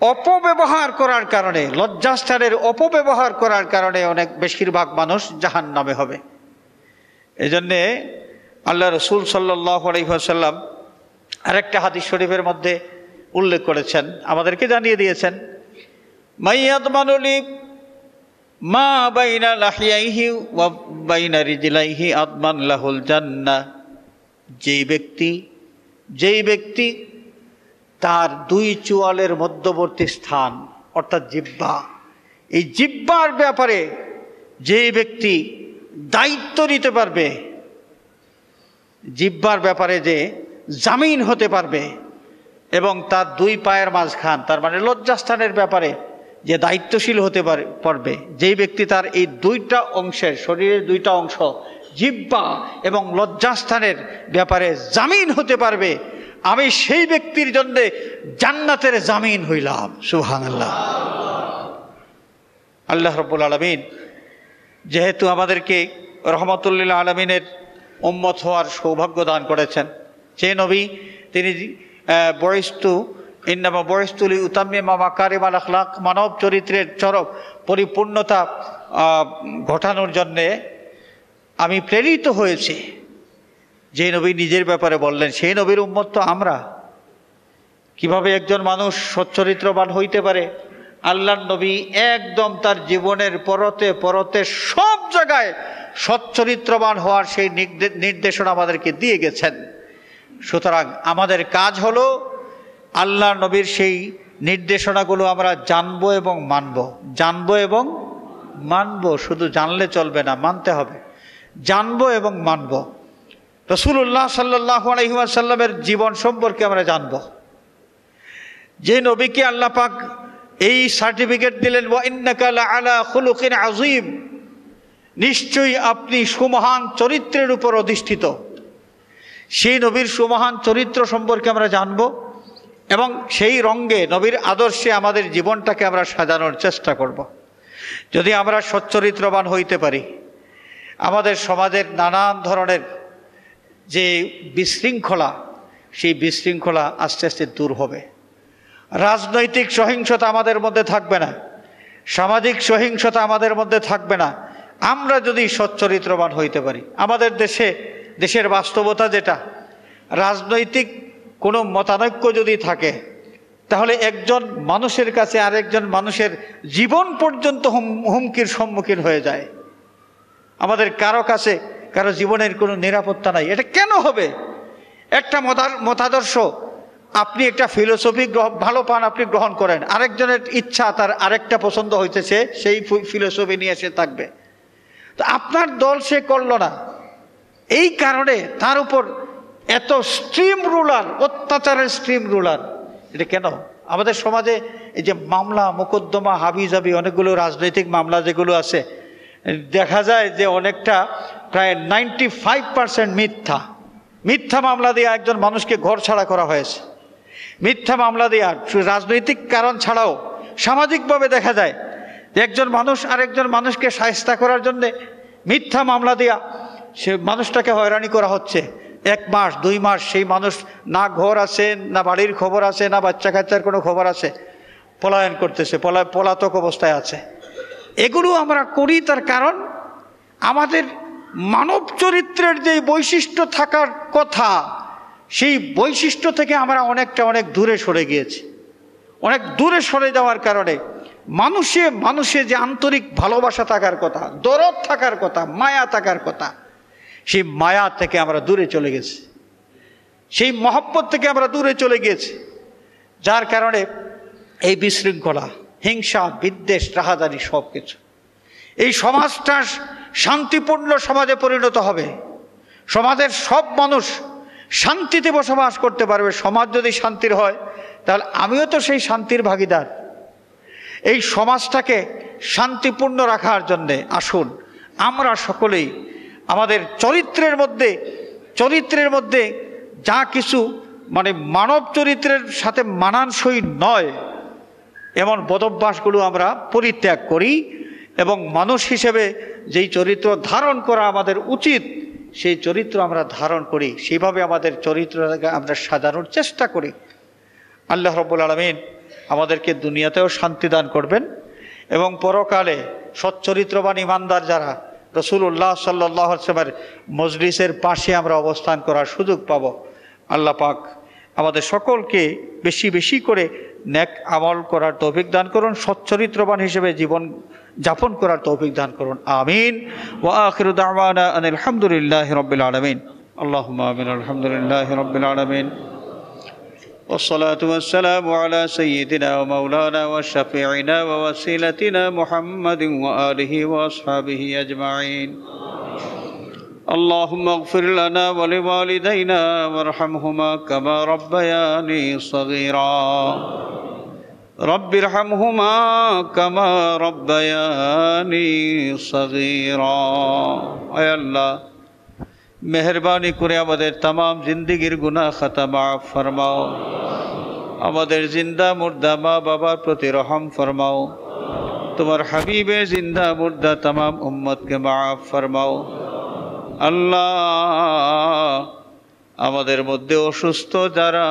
অপব্যবহার করার কারণে, লজ্জাস্থানের অপব্যবহার করার কারণে অনেক বেশিরভাগ মানুষ জাহান্নামে হবে। এজন্যে আল্লাহ রাসূল সাল্লাল্লাহু আলাইহি ওয়াসাল্লাম আরেকটা হাদিস শরীফের মধ্যে উল্লেখ করেছেন, আমাদেরকে জানিয়ে দিয়েছেন, মাইয়াদমানুলি মা বাইনা লাহিয়াইহি ওয়া বাইনা রিজলাইহি আদমান লাহুল জান্নাহ। যেই ব্যক্তি তার দুই চোয়ালের মধ্যবর্তী স্থান অর্থাৎ জিহ্বা, এই জিহ্বার ব্যাপারে যেই ব্যক্তি দায়িত্ব নিতে পারবে, জিহ্বার ব্যাপারে যে জামিন হতে পারবে, এবং তার দুই পায়ের মাঝখান, তার মানে লজ্জাস্থানের ব্যাপারে যে দায়িত্বশীল হতে পারবে, যেই ব্যক্তি তার এই দুইটা অংশের, শরীরের দুইটা অংশ জিহ্বা এবং লজ্জাস্থানের ব্যাপারে জামিন হতে পারবে, আমি সেই ব্যক্তির জন্য জান্নাতের জামিন হইলাম। সুবহানাল্লাহ। আল্লাহ রাব্বুল আলামিন যেহেতু আমাদেরকে রহমাতুল লিল আলামিনের উম্মত হওয়ার সৌভাগ্য দান করেছেন, যে নবী তিনি ইন্নামা বুইসতু লিউতাম্মিমা মাকারিমাল আখলাক, মানব চরিত্রের চরম পরিপূর্ণতা ঘটানোর জন্যে আমি প্রেরিত হয়েছি, যে নবী নিজের ব্যাপারে বললেন, সেই নবীর উম্মত তো আমরা। কিভাবে একজন মানুষ সচ্চরিত্রবান হইতে পারে? আল্লাহর নবী একদম তার জীবনের পরতে পরতে সব জায়গায় সচ্চরিত্রবান হওয়ার সেই নির্দেশনা আমাদেরকে দিয়ে গেছেন। সুতরাং আমাদের কাজ হলো আল্লাহর নবীর সেই নির্দেশনাগুলো আমরা জানবো এবং মানব, জানবো এবং মানব। শুধু জানলে চলবে না, মানতে হবে। জানবো এবং মানব। রাসূলুল্লাহ সাল্লাল্লাহু আলাইহি ওয়াসাল্লামের জীবন সম্পর্কে আমরা জানব। যে নবীকে আল্লাহ পাক এই সার্টিফিকেট দিলেন, ওয়া ইন্নাকা লাআলা খুলুকিন আযীম, নিশ্চয়ই আপনি সুমহান চরিত্রের উপর অধিষ্ঠিত। সেই নবীর সুমহান চরিত্র সম্পর্কে আমরা জানব, এবং সেই রঙ্গে নবীর আদর্শে আমাদের জীবনটাকে আমরা সাজানোর চেষ্টা করব। যদি আমরা সচ্চরিত্রবান হইতে পারি, আমাদের সমাজের নানান ধরনের যে বিশৃঙ্খলা, সেই বিশৃঙ্খলা আস্তে আস্তে দূর হবে। রাজনৈতিক সহিংসতা আমাদের মধ্যে থাকবে না, সামাজিক সহিংসতা আমাদের মধ্যে থাকবে না, আমরা যদি সচ্চরিত্রবান হইতে পারি। আমাদের দেশের বাস্তবতা যেটা, রাজনৈতিক কোনো মতানৈক্য যদি থাকে, তাহলে একজন মানুষের কাছে আরেকজন মানুষের জীবন পর্যন্ত হুমকির সম্মুখীন হয়ে যায়। আমাদের কারো কাছে কারো জীবনের কোনো নিরাপত্তা নাই। এটা কেন হবে? একটা মতাদর্শ, আপনি একটা ফিলোসফি ভালো পান, আপনি গ্রহণ করেন, আরেকজনের ইচ্ছা তার আরেকটা পছন্দ হইতেছে, সেই ফিলোসফি নিয়ে সে থাকবে। তো আপনার দল সে করলো না, এই কারণে তার উপর এত স্ট্রিম রুলার, অত্যাচারের স্ট্রিম রুলার। এটা কেন? আমাদের সমাজে এই যে মামলা মোকদ্দমা হাবিজাবি অনেকগুলো রাজনৈতিক মামলা যেগুলো আছে, দেখা যায় যে অনেকটা প্রায় 95% মিথ্যা মামলা দিয়ে একজন মানুষকে ঘর ছাড়া করা হয়েছে। মিথ্যা মামলা দিয়ে, রাজনৈতিক কারণ ছাড়াও সামাজিকভাবে দেখা যায় যে একজন মানুষ আরেকজন মানুষকে শায়েস্তা করার জন্যে মিথ্যা মামলা দিয়া সে মানুষটাকে হয়রানি করা হচ্ছে। 1 মাস 2 মাস সেই মানুষ না ঘর আছে, না বাড়ির খবর আছে, না বাচ্চা কাচ্চার কোনো খবর আছে, পলায়ন করতেছে, পলাতক অবস্থায় আছে। এগুলো আমরা করি তার কারণ আমাদের মানব চরিত্রের যে বৈশিষ্ট্য থাকার কথা, সেই বৈশিষ্ট্য থেকে আমরা অনেক দূরে সরে গিয়েছি। অনেক দূরে সরে যাওয়ার কারণে মানুষে যে আন্তরিক ভালোবাসা থাকার কথা, দরদ থাকার কথা, মায়া থাকার কথা, সেই মায়া থেকে আমরা দূরে চলে গেছি, সেই মহব্বত থেকে আমরা দূরে চলে গিয়েছি। যার কারণে এই বিশৃঙ্খলা, হিংসা, বিদ্বেষ, রাহাজানি সব কিছু। এই সমাজটা শান্তিপূর্ণ সমাজে পরিণত হবে। সমাজের সব মানুষ শান্তিতে বসবাস করতে পারবে। সমাজ যদি শান্তির হয় তাহলে আমিও তো সেই শান্তির ভাগীদার। এই সমাজটাকে শান্তিপূর্ণ রাখার জন্যে আসুন আমরা সকলেই আমাদের চরিত্রের মধ্যে যা কিছু মানব চরিত্রের সাথে মানানসই নয় এমন বদভ্যাসগুলো আমরা পরিত্যাগ করি, এবং মানুষ হিসেবে যেই চরিত্র ধারণ করা আমাদের উচিত সেই চরিত্র আমরা ধারণ করি, সেইভাবে আমাদের চরিত্রটাকে আমরা সাজানোর চেষ্টা করি। আল্লাহ রাব্বুল আলামিন আমাদেরকে দুনিয়াতেও শান্তি দান করবেন এবং পরকালে সচ্চরিত্রবান ইমানদার যারা রাসূলুল্লাহ সাল্লাল্লাহু আলাইহি ওয়াসাল্লামের মজলিসের পাশে আমরা অবস্থান করার সুযোগ পাব। আল্লাহ পাক আমাদের সকলকে বেশি বেশি করে নেক আমল করার তৌফিক দান করুন, সচ্চরিত্রবান হিসেবে জীবন যাপন করার তৌফিক দান করুন। আমিন। ওয়া আখিরু দাওয়ানা আনিল হামদুলিল্লাহি রাব্বিল আলামিন। আল্লাহুম্মা আমিন। আলহামদুলিল্লাহি রাব্বিল আলামিন। والصلاة والسلام على سيدنا ومولانا وشفيعنا ووسيلتنا محمد وآله وأصحابه أجمعين. اللهم اغفر لنا ولوالدينا وارحمهما كما ربياني صغيرا. رب ارحمهما كما ربياني صغيرا. اے اللہ মেহরবানি করে আমাদের तमाम জিন্দেগীর গুনাহ খাতা মাফ ফরমাও। আমাদের জিন্দা মুর্দা মা বাবার প্রতি রহম ফরমাও। তোমার হাবিবের জিন্দা মুর্দা तमाम উম্মতকে মাফ ফরমাও। আল্লাহ আমাদের মধ্যে অসুস্থ যারা,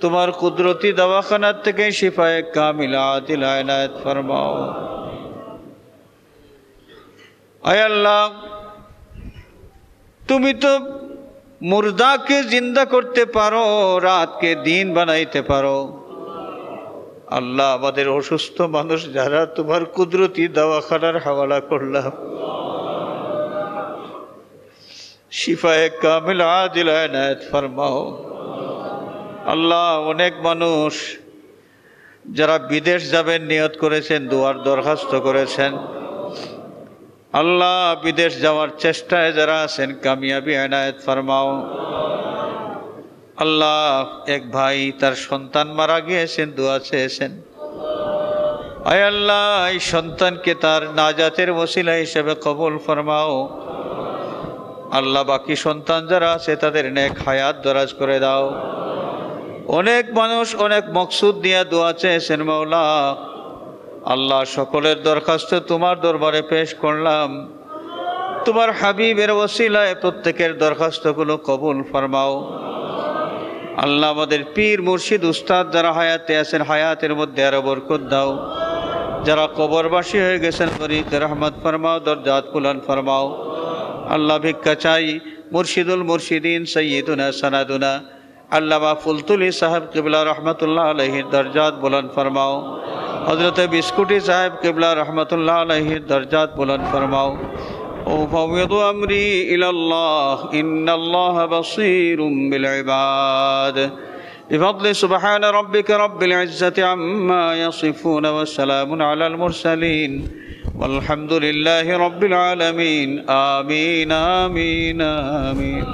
তোমার কুদরতি দওয়াখানার থেকে শিফায়ে কামিলা আদিল ইনায়াত ফরমাও। আয় আল্লাহ তুমি তো মুর্দাকে জিন্দা করতে পারো, রাতকে দিন বানাইতে পারো। আল্লাহ আমাদের অসুস্থ মানুষ যারা তোমার কুদরতি দওয়াখানার হাওয়ালা করলাম, শিফায়ে কামিলা আদিল ইনায়াত ফরমাও। আল্লাহ অনেক মানুষ যারা বিদেশ যাবেন নিয়ত করেছেন, দুয়ার দরখাস্ত করেছেন, আল্লাহ বিদেশ যাওয়ার চেষ্টায় যারা আছেন কামিয়াবি ইনায়াত ফরমাও। আল্লাহ এক ভাই তার সন্তান মারা গিয়েছেন, দোয়া চেয়েছেন। আয় আল্লাহ এই সন্তানকে তার নাজাতের ওসিলা হিসেবে কবুল ফরমাও। আল্লাহ বাকি সন্তান যারা আছে তাদের নেক হায়াত দরাজ করে দাও। অনেক মানুষ অনেক মকসুদ নিয়ে দোয়া চেয়েছেন মাওলা। আল্লাহ সকলের দরখাস্ত তোমার দরবারে পেশ করলাম। তোমার হাবিবের ওসিলায় প্রত্যেকের দরখাস্তগুলো কবুল ফরমাও। আল্লাহ আমাদের পীর মুর্শিদ উস্তাদ যারা হায়াতে আছেন হায়াতের মধ্যে আরো বরকত দাও। যারা কবরবাসী হয়ে গেছেন গরিবদের রহমত ফরমাও, দরজাত বুলন্দ ফরমাও। আল্লাহ ভিক্ষা চাই মুর্শিদুল মুর্শিদিন সৈয়দুনা সনাদুনা আল্লামা ফুলতুলি সাহেব কিবলা রহমতুল্লাহ আলাইহির দরজাত বুলন্দ ফরমাও। হযরত বিস্কুটি সাহেব কিবলা রহমতুল্লাহ আলাইহির দরজাত বুলন্দ ফরমাও। وأفوض أمري إلى الله إن الله بصير بالعباد. بفضل سبحان ربك رب العزة عما يصفون وسلام على المرسلين والحمد لله رب العالمين. آمين آمين آمين.